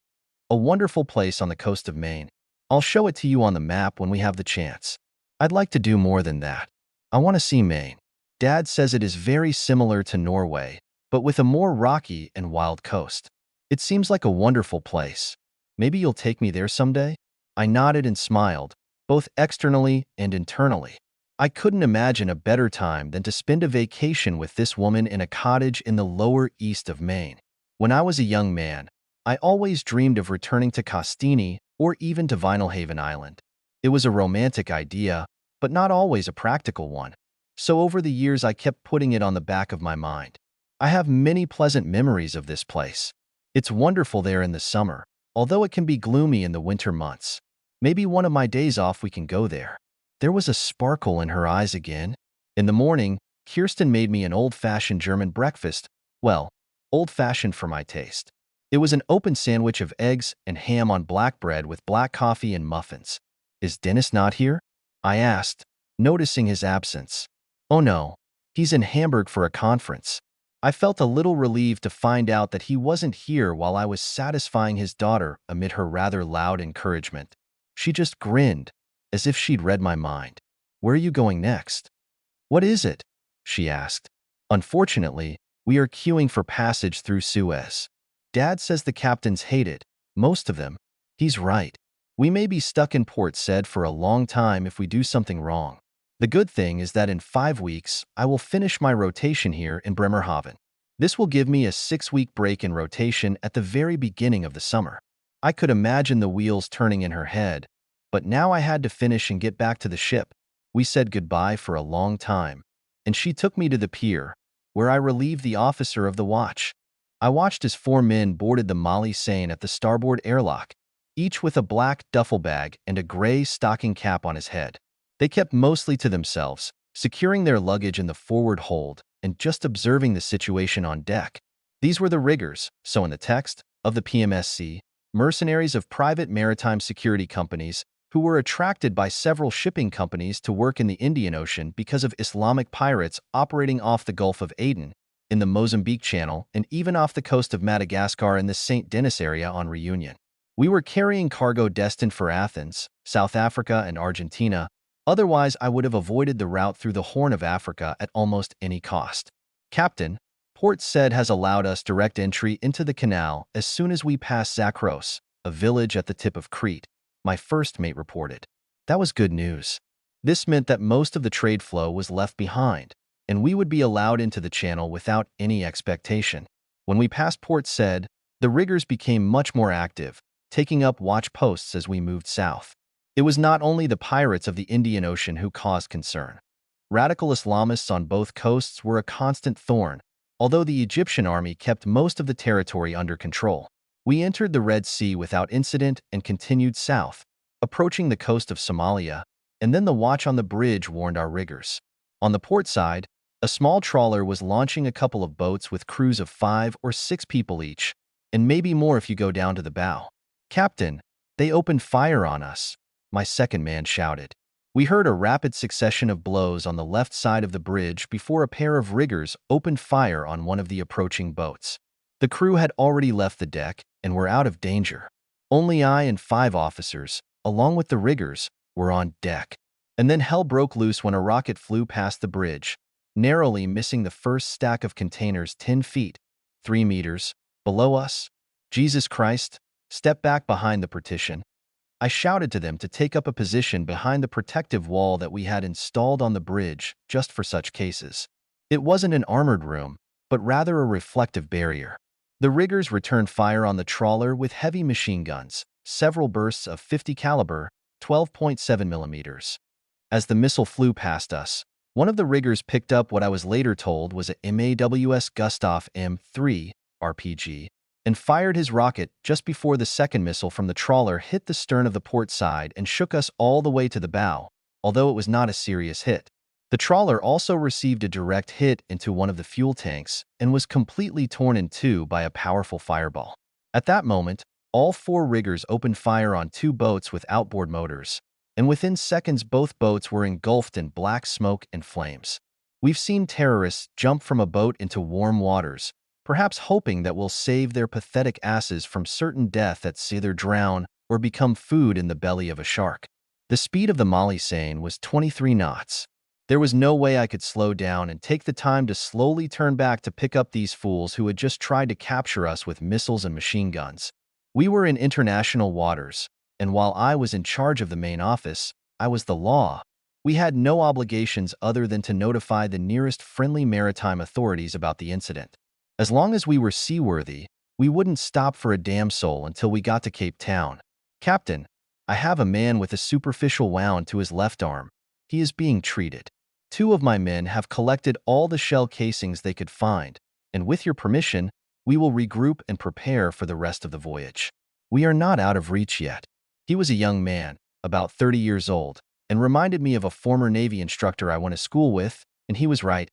A wonderful place on the coast of Maine. I'll show it to you on the map when we have the chance. I'd like to do more than that. I want to see Maine. Dad says it is very similar to Norway, but with a more rocky and wild coast. It seems like a wonderful place. Maybe you'll take me there someday?" I nodded and smiled, both externally and internally. I couldn't imagine a better time than to spend a vacation with this woman in a cottage in the lower east of Maine. When I was a young man, I always dreamed of returning to Costini or even to Vinalhaven Island. It was a romantic idea, but not always a practical one. So over the years I kept putting it on the back of my mind. I have many pleasant memories of this place. It's wonderful there in the summer, although it can be gloomy in the winter months. Maybe one of my days off we can go there. There was a sparkle in her eyes again. In the morning, Kirsten made me an old-fashioned German breakfast. Well, old-fashioned for my taste. It was an open sandwich of eggs and ham on black bread with black coffee and muffins. "Is Dennis not here?" I asked, noticing his absence. "Oh no, he's in Hamburg for a conference." I felt a little relieved to find out that he wasn't here while I was satisfying his daughter amid her rather loud encouragement. She just grinned, as if she'd read my mind. "Where are you going next?" "What is it?" she asked. "Unfortunately, we are queuing for passage through Suez. Dad says the captains hate it, most of them. He's right. We may be stuck in Port Said for a long time if we do something wrong. The good thing is that in 5 weeks, I will finish my rotation here in Bremerhaven. This will give me a 6-week break in rotation at the very beginning of the summer." I could imagine the wheels turning in her head, but now I had to finish and get back to the ship. We said goodbye for a long time, and she took me to the pier, where I relieved the officer of the watch. I watched as 4 men boarded the Molly Seine at the starboard airlock, each with a black duffel bag and a gray stocking cap on his head. They kept mostly to themselves, securing their luggage in the forward hold and just observing the situation on deck. These were the riggers, so in the text, of the PMSC, mercenaries of private maritime security companies who were attracted by several shipping companies to work in the Indian Ocean because of Islamic pirates operating off the Gulf of Aden, in the Mozambique Channel, and even off the coast of Madagascar in the St. Denis area on Reunion. We were carrying cargo destined for Athens, South Africa, and Argentina. Otherwise, I would have avoided the route through the Horn of Africa at almost any cost. "Captain," Port Said has allowed us direct entry into the canal as soon as we pass Zakros, a village at the tip of Crete, my first mate reported. That was good news. This meant that most of the trade flow was left behind, and we would be allowed into the channel without any expectation. When we passed Port Said, the riggers became much more active, taking up watch posts as we moved south. It was not only the pirates of the Indian Ocean who caused concern. Radical Islamists on both coasts were a constant thorn, although the Egyptian army kept most of the territory under control. We entered the Red Sea without incident and continued south, approaching the coast of Somalia, and then the watch on the bridge warned our riggers. On the port side, a small trawler was launching a couple of boats with crews of 5 or 6 people each, and maybe more if you go down to the bow. "Captain, they opened fire on us," my second man shouted. We heard a rapid succession of blows on the left side of the bridge before a pair of riggers opened fire on one of the approaching boats. The crew had already left the deck and were out of danger. Only I and 5 officers, along with the riggers, were on deck. And then hell broke loose when a rocket flew past the bridge, narrowly missing the first stack of containers 10 feet, 3 meters, below us. "Jesus Christ, step back behind the partition." I shouted to them to take up a position behind the protective wall that we had installed on the bridge just for such cases. It wasn't an armored room, but rather a reflective barrier. The riggers returned fire on the trawler with heavy machine guns, several bursts of 50 caliber, 12.7 millimeters. As the missile flew past us, one of the riggers picked up what I was later told was a MAWS Gustav M3 RPG and fired his rocket just before the second missile from the trawler hit the stern of the port side and shook us all the way to the bow, although it was not a serious hit. The trawler also received a direct hit into one of the fuel tanks and was completely torn in two by a powerful fireball. At that moment, all 4 riggers opened fire on 2 boats with outboard motors, and within seconds both boats were engulfed in black smoke and flames. We've seen terrorists jump from a boat into warm waters, perhaps hoping that we'll save their pathetic asses from certain death at sea, either drown or become food in the belly of a shark. The speed of the Molly Seine was 23 knots. There was no way I could slow down and take the time to slowly turn back to pick up these fools who had just tried to capture us with missiles and machine guns. We were in international waters, and while I was in charge of the main office, I was the law. We had no obligations other than to notify the nearest friendly maritime authorities about the incident. As long as we were seaworthy, we wouldn't stop for a damn soul until we got to Cape Town. "Captain, I have a man with a superficial wound to his left arm. He is being treated. 2 of my men have collected all the shell casings they could find, and with your permission, we will regroup and prepare for the rest of the voyage. We are not out of reach yet." He was a young man, about 30 years old, and reminded me of a former Navy instructor I went to school with, and he was right.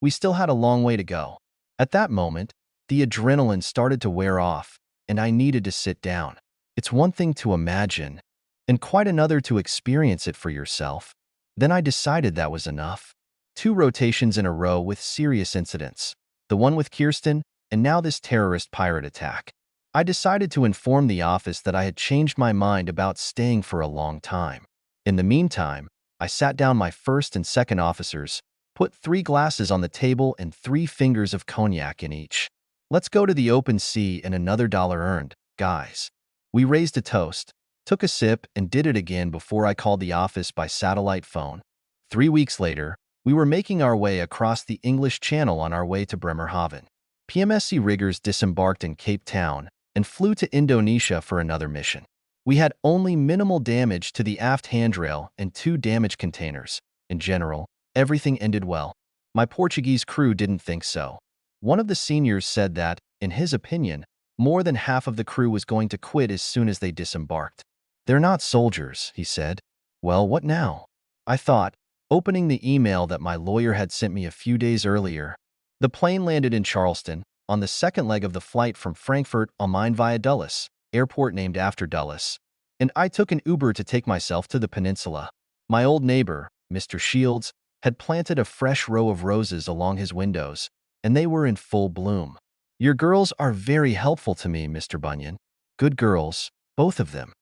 We still had a long way to go. At that moment, the adrenaline started to wear off, and I needed to sit down. It's one thing to imagine, and quite another to experience it for yourself. Then I decided that was enough. 2 rotations in a row with serious incidents, the one with Kirsten, and now this terrorist pirate attack. I decided to inform the office that I had changed my mind about staying for a long time. In the meantime, I sat down my first and second officers, put 3 glasses on the table and 3 fingers of cognac in each. "Let's go to the open sea and another dollar earned, guys." We raised a toast, took a sip, and did it again before I called the office by satellite phone. 3 weeks later, we were making our way across the English Channel on our way to Bremerhaven. PMSC riggers disembarked in Cape Town and flew to Indonesia for another mission. We had only minimal damage to the aft handrail and 2 damaged containers. In general, everything ended well. My Portuguese crew didn't think so. One of the seniors said that, in his opinion, more than half of the crew was going to quit as soon as they disembarked. "They're not soldiers," he said. Well, what now? I thought, opening the email that my lawyer had sent me a few days earlier. The plane landed in Charleston, on the second leg of the flight from Frankfurt am Main via Dulles, airport named after Dulles, and I took an Uber to take myself to the peninsula. My old neighbor, Mr. Shields, had planted a fresh row of roses along his windows, and they were in full bloom. "Your girls are very helpful to me, Mr. Bunyan. Good girls, both of them."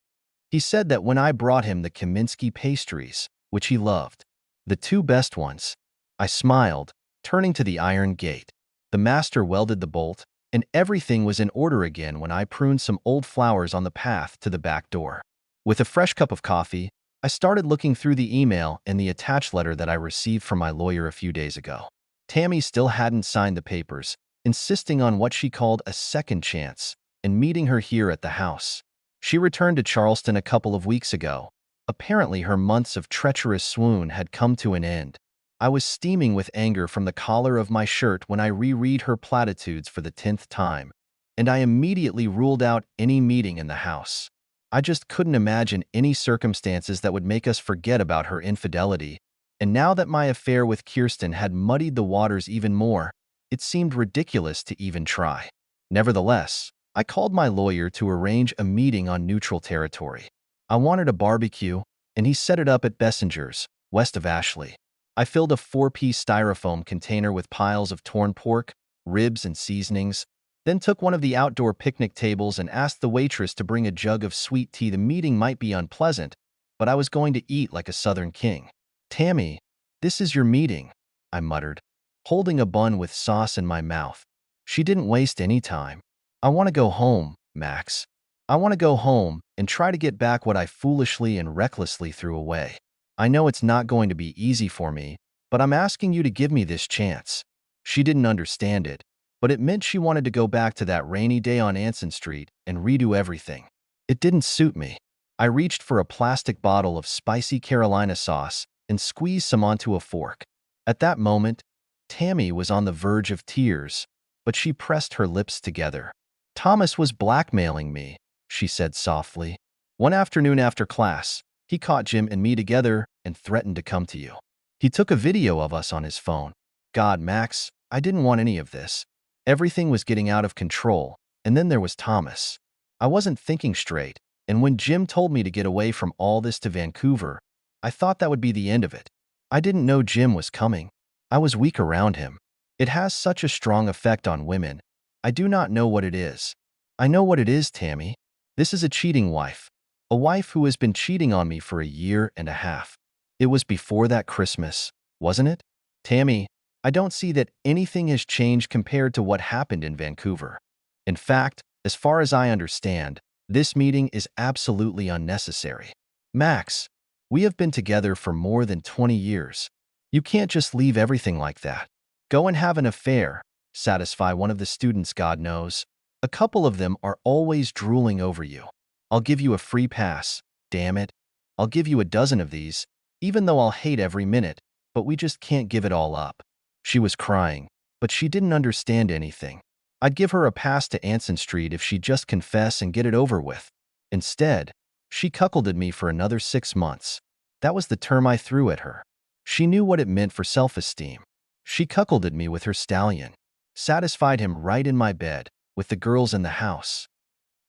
He said that when I brought him the Kaminsky pastries, which he loved. "The 2 best ones." I smiled, turning to the iron gate. The master welded the bolt, and everything was in order again when I pruned some old flowers on the path to the back door. With a fresh cup of coffee, I started looking through the email and the attached letter that I received from my lawyer a few days ago. Tammy still hadn't signed the papers, insisting on what she called a second chance and meeting her here at the house. She returned to Charleston a couple of weeks ago. Apparently, her months of treacherous swoon had come to an end. I was steaming with anger from the collar of my shirt when I reread her platitudes for the 10th time, and I immediately ruled out any meeting in the house. I just couldn't imagine any circumstances that would make us forget about her infidelity, and now that my affair with Kirsten had muddied the waters even more, it seemed ridiculous to even try. Nevertheless, I called my lawyer to arrange a meeting on neutral territory. I wanted a barbecue, and he set it up at Bessinger's, west of Ashley. I filled a 4-piece styrofoam container with piles of torn pork, ribs, and seasonings, then took one of the outdoor picnic tables and asked the waitress to bring a jug of sweet tea. The meeting might be unpleasant, but I was going to eat like a Southern king. "Tammy, this is your meeting," I muttered, holding a bun with sauce in my mouth. She didn't waste any time. "I want to go home, Max. I want to go home and try to get back what I foolishly and recklessly threw away. I know it's not going to be easy for me, but I'm asking you to give me this chance." She didn't understand it, but it meant she wanted to go back to that rainy day on Anson Street and redo everything. It didn't suit me. I reached for a plastic bottle of spicy Carolina sauce and squeezed some onto a fork. At that moment, Tammy was on the verge of tears, but she pressed her lips together. "Thomas was blackmailing me," she said softly. "One afternoon after class, he caught Jim and me together and threatened to come to you. He took a video of us on his phone. God, Max, I didn't want any of this. Everything was getting out of control, and then there was Thomas. I wasn't thinking straight, and when Jim told me to get away from all this to Vancouver, I thought that would be the end of it. I didn't know Jim was coming. I was weak around him. It has such a strong effect on women. I do not know what it is. I know what it is, Tammy. This is a cheating wife. A wife who has been cheating on me for a year and a half. It was before that Christmas, wasn't it? Tammy, I don't see that anything has changed compared to what happened in Vancouver. In fact, as far as I understand, this meeting is absolutely unnecessary. Max, we have been together for more than 20 years. You can't just leave everything like that. Go and have an affair, satisfy one of the students, God knows. A couple of them are always drooling over you. I'll give you a free pass, damn it. I'll give you a dozen of these, even though I'll hate every minute, but we just can't give it all up." She was crying, but she didn't understand anything. I'd give her a pass to Anson Street if she'd just confess and get it over with. Instead, she cuckolded me for another 6 months. That was the term I threw at her. She knew what it meant for self-esteem. She cuckolded me with her stallion, satisfied him right in my bed, with the girls in the house.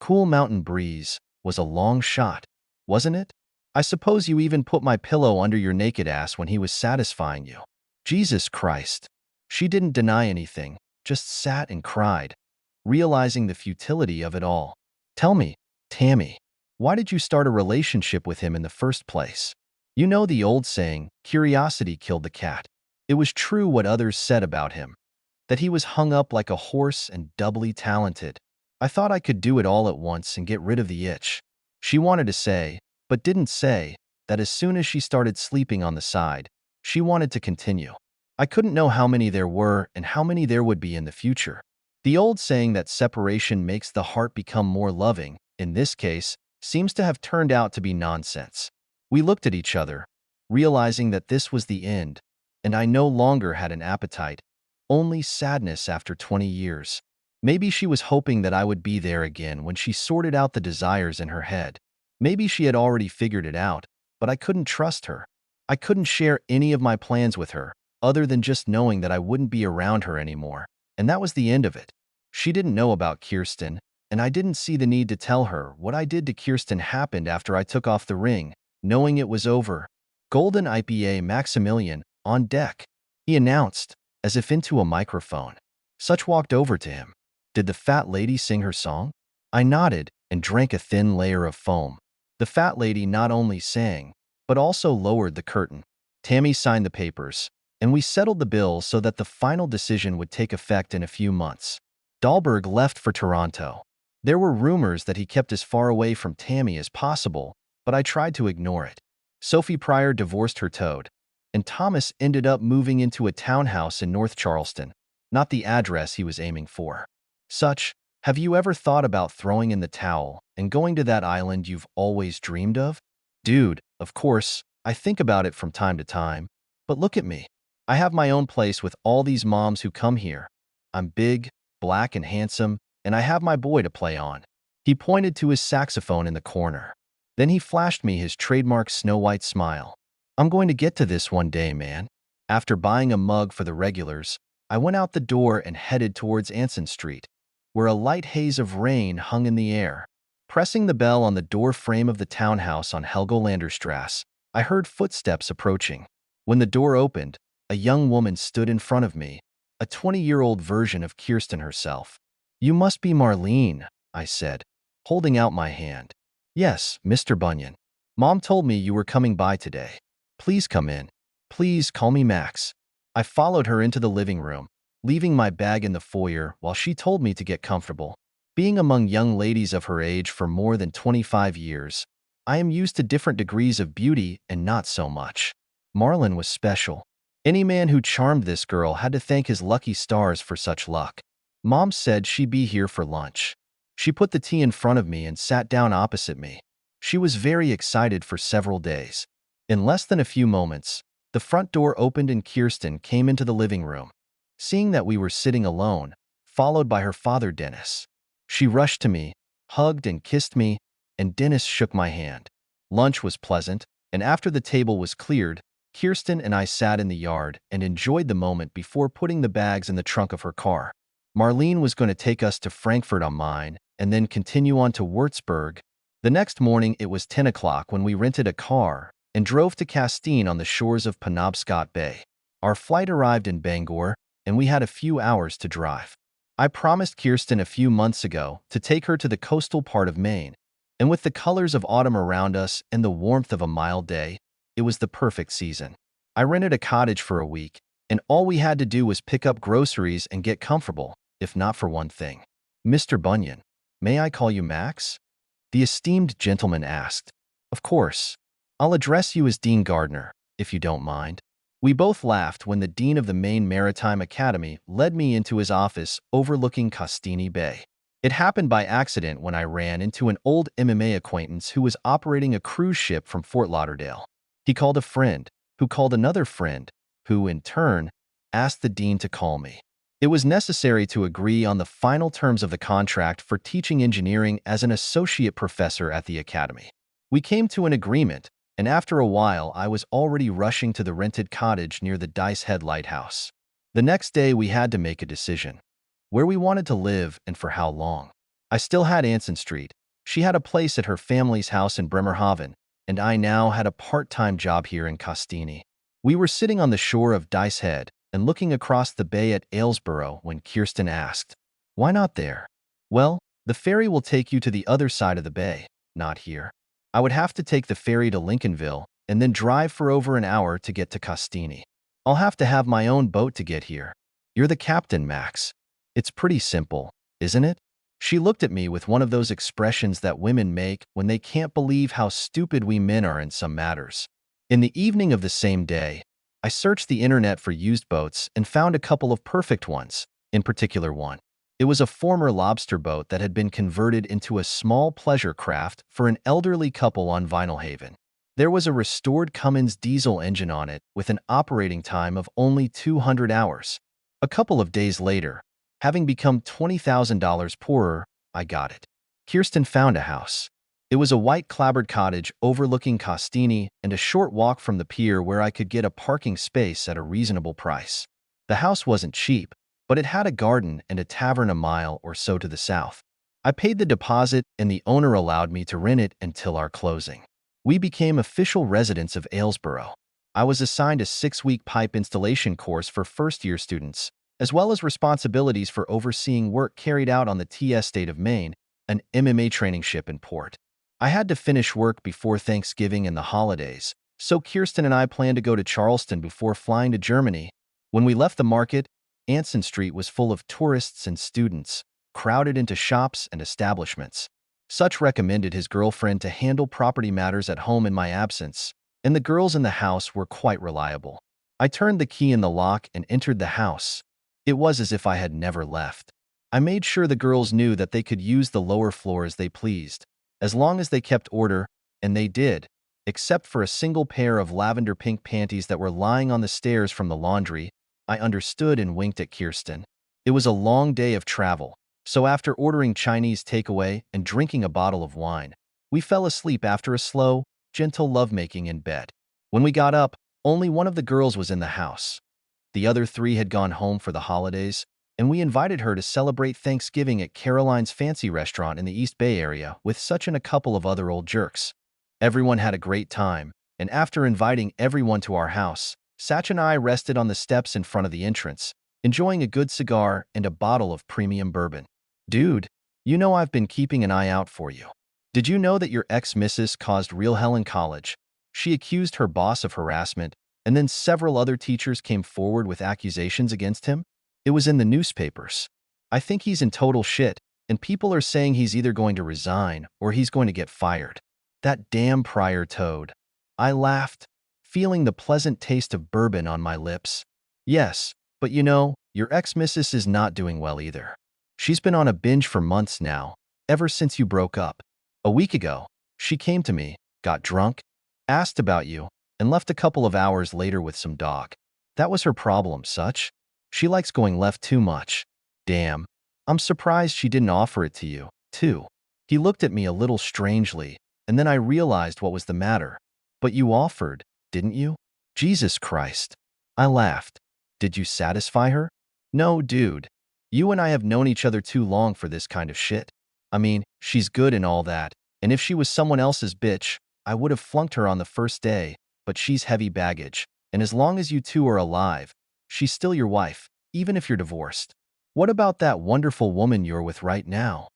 Cool mountain breeze was a long shot, wasn't it? I suppose you even put my pillow under your naked ass when he was satisfying you. Jesus Christ. She didn't deny anything, just sat and cried, realizing the futility of it all. "Tell me, Tammy, why did you start a relationship with him in the first place? You know the old saying, curiosity killed the cat. It was true what others said about him, that he was hung up like a horse and doubly talented. I thought I could do it all at once and get rid of the itch." She wanted to say, but didn't say, that as soon as she started sleeping on the side, she wanted to continue. I couldn't know how many there were and how many there would be in the future. The old saying that separation makes the heart become more loving, in this case, seems to have turned out to be nonsense. We looked at each other, realizing that this was the end, and I no longer had an appetite, only sadness after 20 years. Maybe she was hoping that I would be there again when she sorted out the desires in her head. Maybe she had already figured it out, but I couldn't trust her. I couldn't share any of my plans with her, other than just knowing that I wouldn't be around her anymore, and that was the end of it. She didn't know about Kirsten, and I didn't see the need to tell her what I did to Kirsten happened after I took off the ring, knowing it was over. "Golden IPA Maximilian, on deck," he announced, as if into a microphone. Such walked over to him. Did the fat lady sing her song? I nodded and drank a thin layer of foam. The fat lady not only sang, but also lowered the curtain. Tammy signed the papers, and we settled the bill so that the final decision would take effect in a few months. Dahlberg left for Toronto. There were rumors that he kept as far away from Tammy as possible, but I tried to ignore it. Sophie Pryor divorced her toad, and Thomas ended up moving into a townhouse in North Charleston, not the address he was aiming for. Have you ever thought about throwing in the towel and going to that island you've always dreamed of? Dude, of course, I think about it from time to time, but look at me. I have my own place with all these moms who come here. I'm big, black, and handsome, and I have my boy to play on. He pointed to his saxophone in the corner. Then he flashed me his trademark Snow White smile. I'm going to get to this one day, man. After buying a mug for the regulars, I went out the door and headed towards Anson Street, where a light haze of rain hung in the air. Pressing the bell on the door frame of the townhouse on Helgolanderstrasse, I heard footsteps approaching. When the door opened, a young woman stood in front of me, a 20-year-old version of Kirsten herself. "You must be Marlene," I said, holding out my hand. "Yes, Mr. Bunyan. Mom told me you were coming by today. Please come in. Please call me Max." I followed her into the living room, leaving my bag in the foyer while she told me to get comfortable. Being among young ladies of her age for more than 25 years, I am used to different degrees of beauty and not so much. Marlon was special. Any man who charmed this girl had to thank his lucky stars for such luck. Mom said she'd be here for lunch. She put the tea in front of me and sat down opposite me. She was very excited for several days. In less than a few moments, the front door opened and Kirsten came into the living room. Seeing that we were sitting alone, followed by her father Dennis, she rushed to me, hugged and kissed me, and Dennis shook my hand. Lunch was pleasant, and after the table was cleared, Kirsten and I sat in the yard and enjoyed the moment before putting the bags in the trunk of her car. Marlene was going to take us to Frankfurt am Main and then continue on to Würzburg. The next morning it was 10 o'clock when we rented a car and drove to Castine on the shores of Penobscot Bay. Our flight arrived in Bangor, and we had a few hours to drive. I promised Kirsten a few months ago to take her to the coastal part of Maine, and with the colors of autumn around us and the warmth of a mild day, it was the perfect season. I rented a cottage for a week, and all we had to do was pick up groceries and get comfortable, if not for one thing. "Mr. Bunyan, may I call you Max?" the esteemed gentleman asked. "Of course. I'll address you as Dean Gardner, if you don't mind." We both laughed when the dean of the Maine Maritime Academy led me into his office overlooking Castine Bay. It happened by accident when I ran into an old MMA acquaintance who was operating a cruise ship from Fort Lauderdale. He called a friend, who called another friend, who, in turn, asked the dean to call me. It was necessary to agree on the final terms of the contract for teaching engineering as an associate professor at the academy. We came to an agreement, and after a while I was already rushing to the rented cottage near the Dice Head Lighthouse. The next day we had to make a decision, where we wanted to live and for how long. I still had Anson Street. She had a place at her family's house in Bremerhaven, and I now had a part-time job here in Castine. We were sitting on the shore of Dice Head and looking across the bay at Aylesborough when Kirsten asked, "Why not there?" "Well, the ferry will take you to the other side of the bay, not here. I would have to take the ferry to Lincolnville and then drive for over an hour to get to Castine. I'll have to have my own boat to get here. You're the captain, Max. It's pretty simple, isn't it?" She looked at me with one of those expressions that women make when they can't believe how stupid we men are in some matters. In the evening of the same day, I searched the internet for used boats and found a couple of perfect ones, in particular one. It was a former lobster boat that had been converted into a small pleasure craft for an elderly couple on Vinalhaven. There was a restored Cummins diesel engine on it with an operating time of only 200 hours. A couple of days later, having become $20,000 poorer, I got it. Kirsten found a house. It was a white clapboard cottage overlooking Castine and a short walk from the pier where I could get a parking space at a reasonable price. The house wasn't cheap, but it had a garden and a tavern a mile or so to the south. I paid the deposit and the owner allowed me to rent it until our closing. We became official residents of Aylesborough. I was assigned a 6-week pipe installation course for first-year students, as well as responsibilities for overseeing work carried out on the TS State of Maine, an MMA training ship in port. I had to finish work before Thanksgiving and the holidays, So Kirsten and I planned to go to Charleston before flying to Germany. When we left the market, Anson Street was full of tourists and students, crowded into shops and establishments. Such recommended his girlfriend to handle property matters at home in my absence, and the girls in the house were quite reliable. I turned the key in the lock and entered the house. It was as if I had never left. I made sure the girls knew that they could use the lower floor as they pleased, as long as they kept order, and they did, except for a single pair of lavender pink panties that were lying on the stairs from the laundry. I understood and winked at Kirsten. It was a long day of travel, so after ordering Chinese takeaway and drinking a bottle of wine, we fell asleep after a slow, gentle lovemaking in bed. When we got up, only one of the girls was in the house. The other three had gone home for the holidays, and we invited her to celebrate Thanksgiving at Caroline's Fancy Restaurant in the East Bay area with Such and a couple of other old jerks. Everyone had a great time, and after inviting everyone to our house, Satch and I rested on the steps in front of the entrance, enjoying a good cigar and a bottle of premium bourbon. Dude, you know I've been keeping an eye out for you. Did you know that your ex-missus caused real hell in college? She accused her boss of harassment, and then several other teachers came forward with accusations against him? It was in the newspapers. I think he's in total shit, and people are saying he's either going to resign or he's going to get fired. That damn prior toad. I laughed, feeling the pleasant taste of bourbon on my lips. Yes, but you know, your ex-missus is not doing well either. She's been on a binge for months now, ever since you broke up. A week ago, she came to me, got drunk, asked about you, and left a couple of hours later with some dog. That was her problem, Such. She likes going left too much. Damn, I'm surprised she didn't offer it to you, too. He looked at me a little strangely, and then I realized what was the matter. But you offered, didn't you? Jesus Christ. I laughed. Did you satisfy her? No, dude. You and I have known each other too long for this kind of shit. I mean, she's good and all that, and if she was someone else's bitch, I would have flunked her on the first day, but she's heavy baggage, and as long as you two are alive, she's still your wife, even if you're divorced. What about that wonderful woman you're with right now?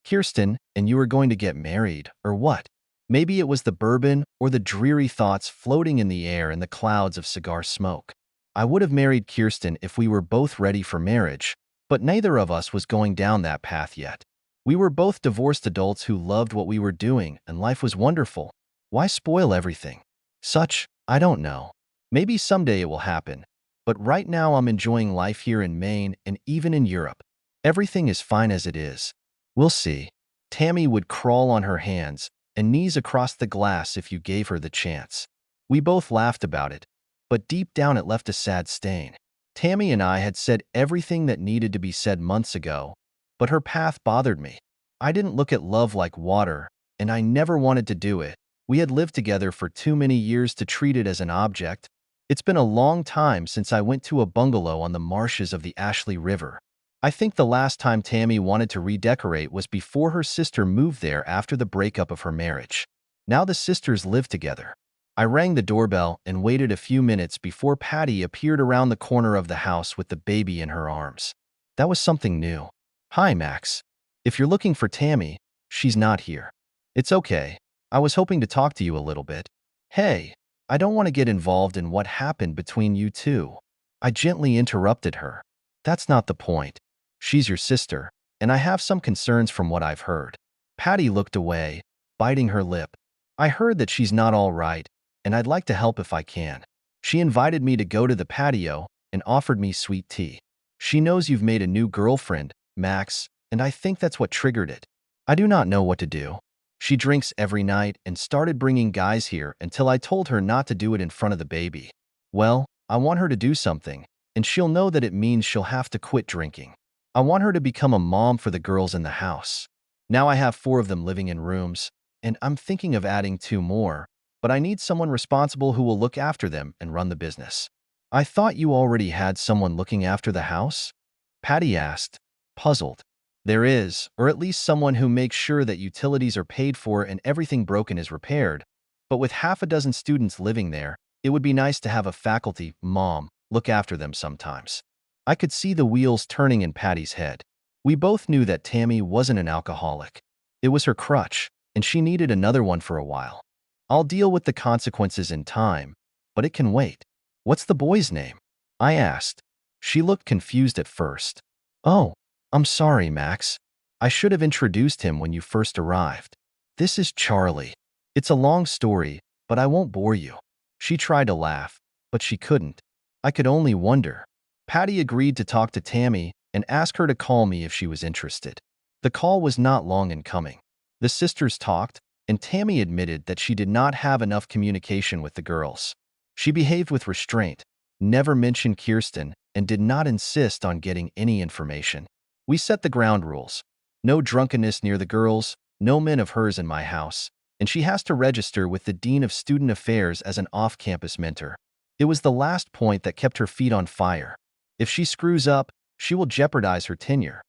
Kirsten, and you were going to get married, or what? Maybe it was the bourbon or the dreary thoughts floating in the air in the clouds of cigar smoke. I would have married Kirsten if we were both ready for marriage, but neither of us was going down that path yet. We were both divorced adults who loved what we were doing, and life was wonderful. Why spoil everything? Such, I don't know. Maybe someday it will happen, but right now I'm enjoying life here in Maine and even in Europe. Everything is fine as it is. We'll see. Tammy would crawl on her hands and knees across the glass if you gave her the chance. We both laughed about it, but deep down it left a sad stain. Tammy and I had said everything that needed to be said months ago, but her path bothered me. I didn't look at love like water, and I never wanted to do it. We had lived together for too many years to treat it as an object. It's been a long time since I went to a bungalow on the marshes of the Ashley River. I think the last time Tammy wanted to redecorate was before her sister moved there after the breakup of her marriage. Now the sisters live together. I rang the doorbell and waited a few minutes before Patty appeared around the corner of the house with the baby in her arms. That was something new. Hi, Max. If you're looking for Tammy, she's not here. It's okay. I was hoping to talk to you a little bit. Hey, I don't want to get involved in what happened between you two. I gently interrupted her. That's not the point. She's your sister, and I have some concerns from what I've heard. Patty looked away, biting her lip. I heard that she's not all right, and I'd like to help if I can. She invited me to go to the patio and offered me sweet tea. She knows you've made a new girlfriend, Max, and I think that's what triggered it. I do not know what to do. She drinks every night and started bringing guys here until I told her not to do it in front of the baby. Well, I want her to do something, and she'll know that it means she'll have to quit drinking. I want her to become a mom for the girls in the house. Now I have 4 of them living in rooms, and I'm thinking of adding 2 more, but I need someone responsible who will look after them and run the business. I thought you already had someone looking after the house? Patty asked, puzzled. There is, or at least someone who makes sure that utilities are paid for and everything broken is repaired, but with half a dozen students living there, it would be nice to have a faculty mom look after them sometimes. I could see the wheels turning in Patty's head. We both knew that Tammy wasn't an alcoholic. It was her crutch, and she needed another one for a while. I'll deal with the consequences in time, but it can wait. What's the boy's name? I asked. She looked confused at first. Oh, I'm sorry, Max. I should have introduced him when you first arrived. This is Charlie. It's a long story, but I won't bore you. She tried to laugh, but she couldn't. I could only wonder. Patty agreed to talk to Tammy and ask her to call me if she was interested. The call was not long in coming. The sisters talked, and Tammy admitted that she did not have enough communication with the girls. She behaved with restraint, never mentioned Kirsten, and did not insist on getting any information. We set the ground rules. No drunkenness near the girls, no men of hers in my house, and she has to register with the Dean of Student Affairs as an off-campus mentor. It was the last point that kept her feet on fire. If she screws up, she will jeopardize her tenure.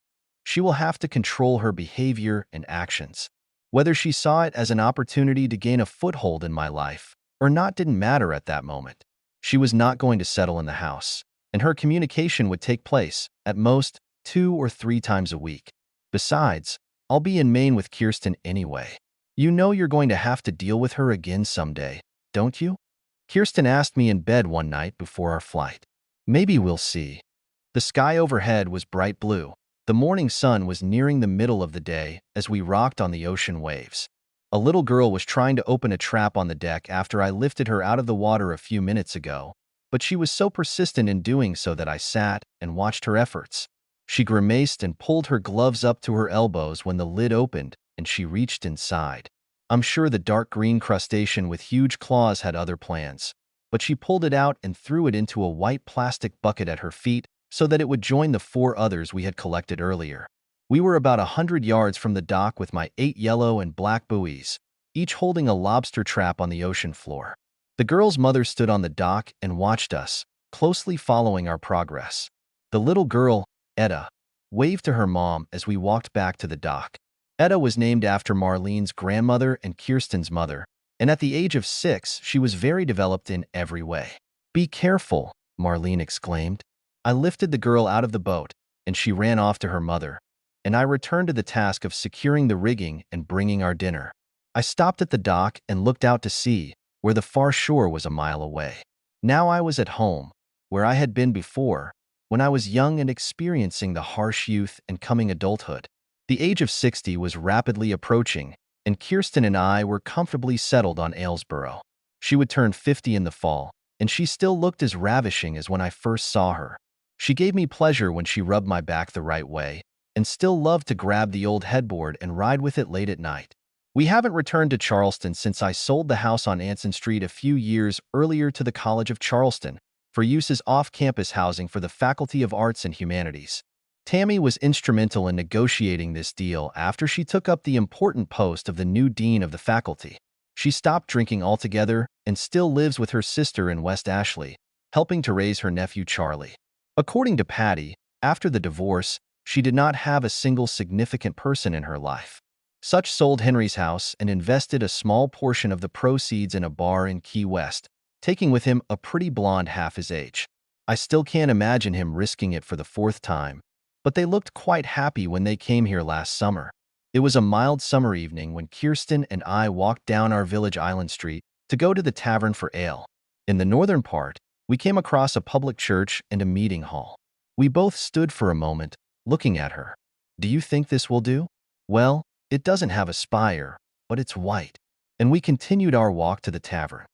She will have to control her behavior and actions. Whether she saw it as an opportunity to gain a foothold in my life or not didn't matter at that moment. She was not going to settle in the house, and her communication would take place, at most, 2 or 3 times a week. Besides, I'll be in Maine with Kirsten anyway. You know you're going to have to deal with her again someday, don't you? Kirsten asked me in bed one night before our flight. Maybe we'll see. The sky overhead was bright blue. The morning sun was nearing the middle of the day as we rocked on the ocean waves. A little girl was trying to open a trap on the deck after I lifted her out of the water a few minutes ago, but she was so persistent in doing so that I sat and watched her efforts. She grimaced and pulled her gloves up to her elbows when the lid opened and she reached inside. I'm sure the dark green crustacean with huge claws had other plans, but she pulled it out and threw it into a white plastic bucket at her feet so that it would join the 4 others we had collected earlier. We were about 100 yards from the dock with my 8 yellow and black buoys, each holding a lobster trap on the ocean floor. The girl's mother stood on the dock and watched us, closely following our progress. The little girl, Etta, waved to her mom as we walked back to the dock. Etta was named after Marlene's grandmother and Kirsten's mother, and at the age of 6, she was very developed in every way. "Be careful," Marlene exclaimed. I lifted the girl out of the boat, and she ran off to her mother, and I returned to the task of securing the rigging and bringing our dinner. I stopped at the dock and looked out to sea, where the far shore was a mile away. Now I was at home, where I had been before, when I was young and experiencing the harsh youth and coming adulthood. The age of 60 was rapidly approaching, and Kirsten and I were comfortably settled on Aylesboro. She would turn 50 in the fall, and she still looked as ravishing as when I first saw her. She gave me pleasure when she rubbed my back the right way, and still loved to grab the old headboard and ride with it late at night. We haven't returned to Charleston since I sold the house on Anson Street a few years earlier to the College of Charleston for use as off-campus housing for the Faculty of Arts and Humanities. Tammy was instrumental in negotiating this deal after she took up the important post of the new dean of the faculty. She stopped drinking altogether and still lives with her sister in West Ashley, helping to raise her nephew Charlie. According to Patty, after the divorce, she did not have a single significant person in her life. Such sold Henry's house and invested a small portion of the proceeds in a bar in Key West, taking with him a pretty blonde half his age. I still can't imagine him risking it for the 4th time, but they looked quite happy when they came here last summer. It was a mild summer evening when Kirsten and I walked down our village island street to go to the tavern for ale. In the northern part, we came across a public church and a meeting hall. We both stood for a moment, looking at her. "Do you think this will do?" "Well, it doesn't have a spire, but it's white." And we continued our walk to the tavern.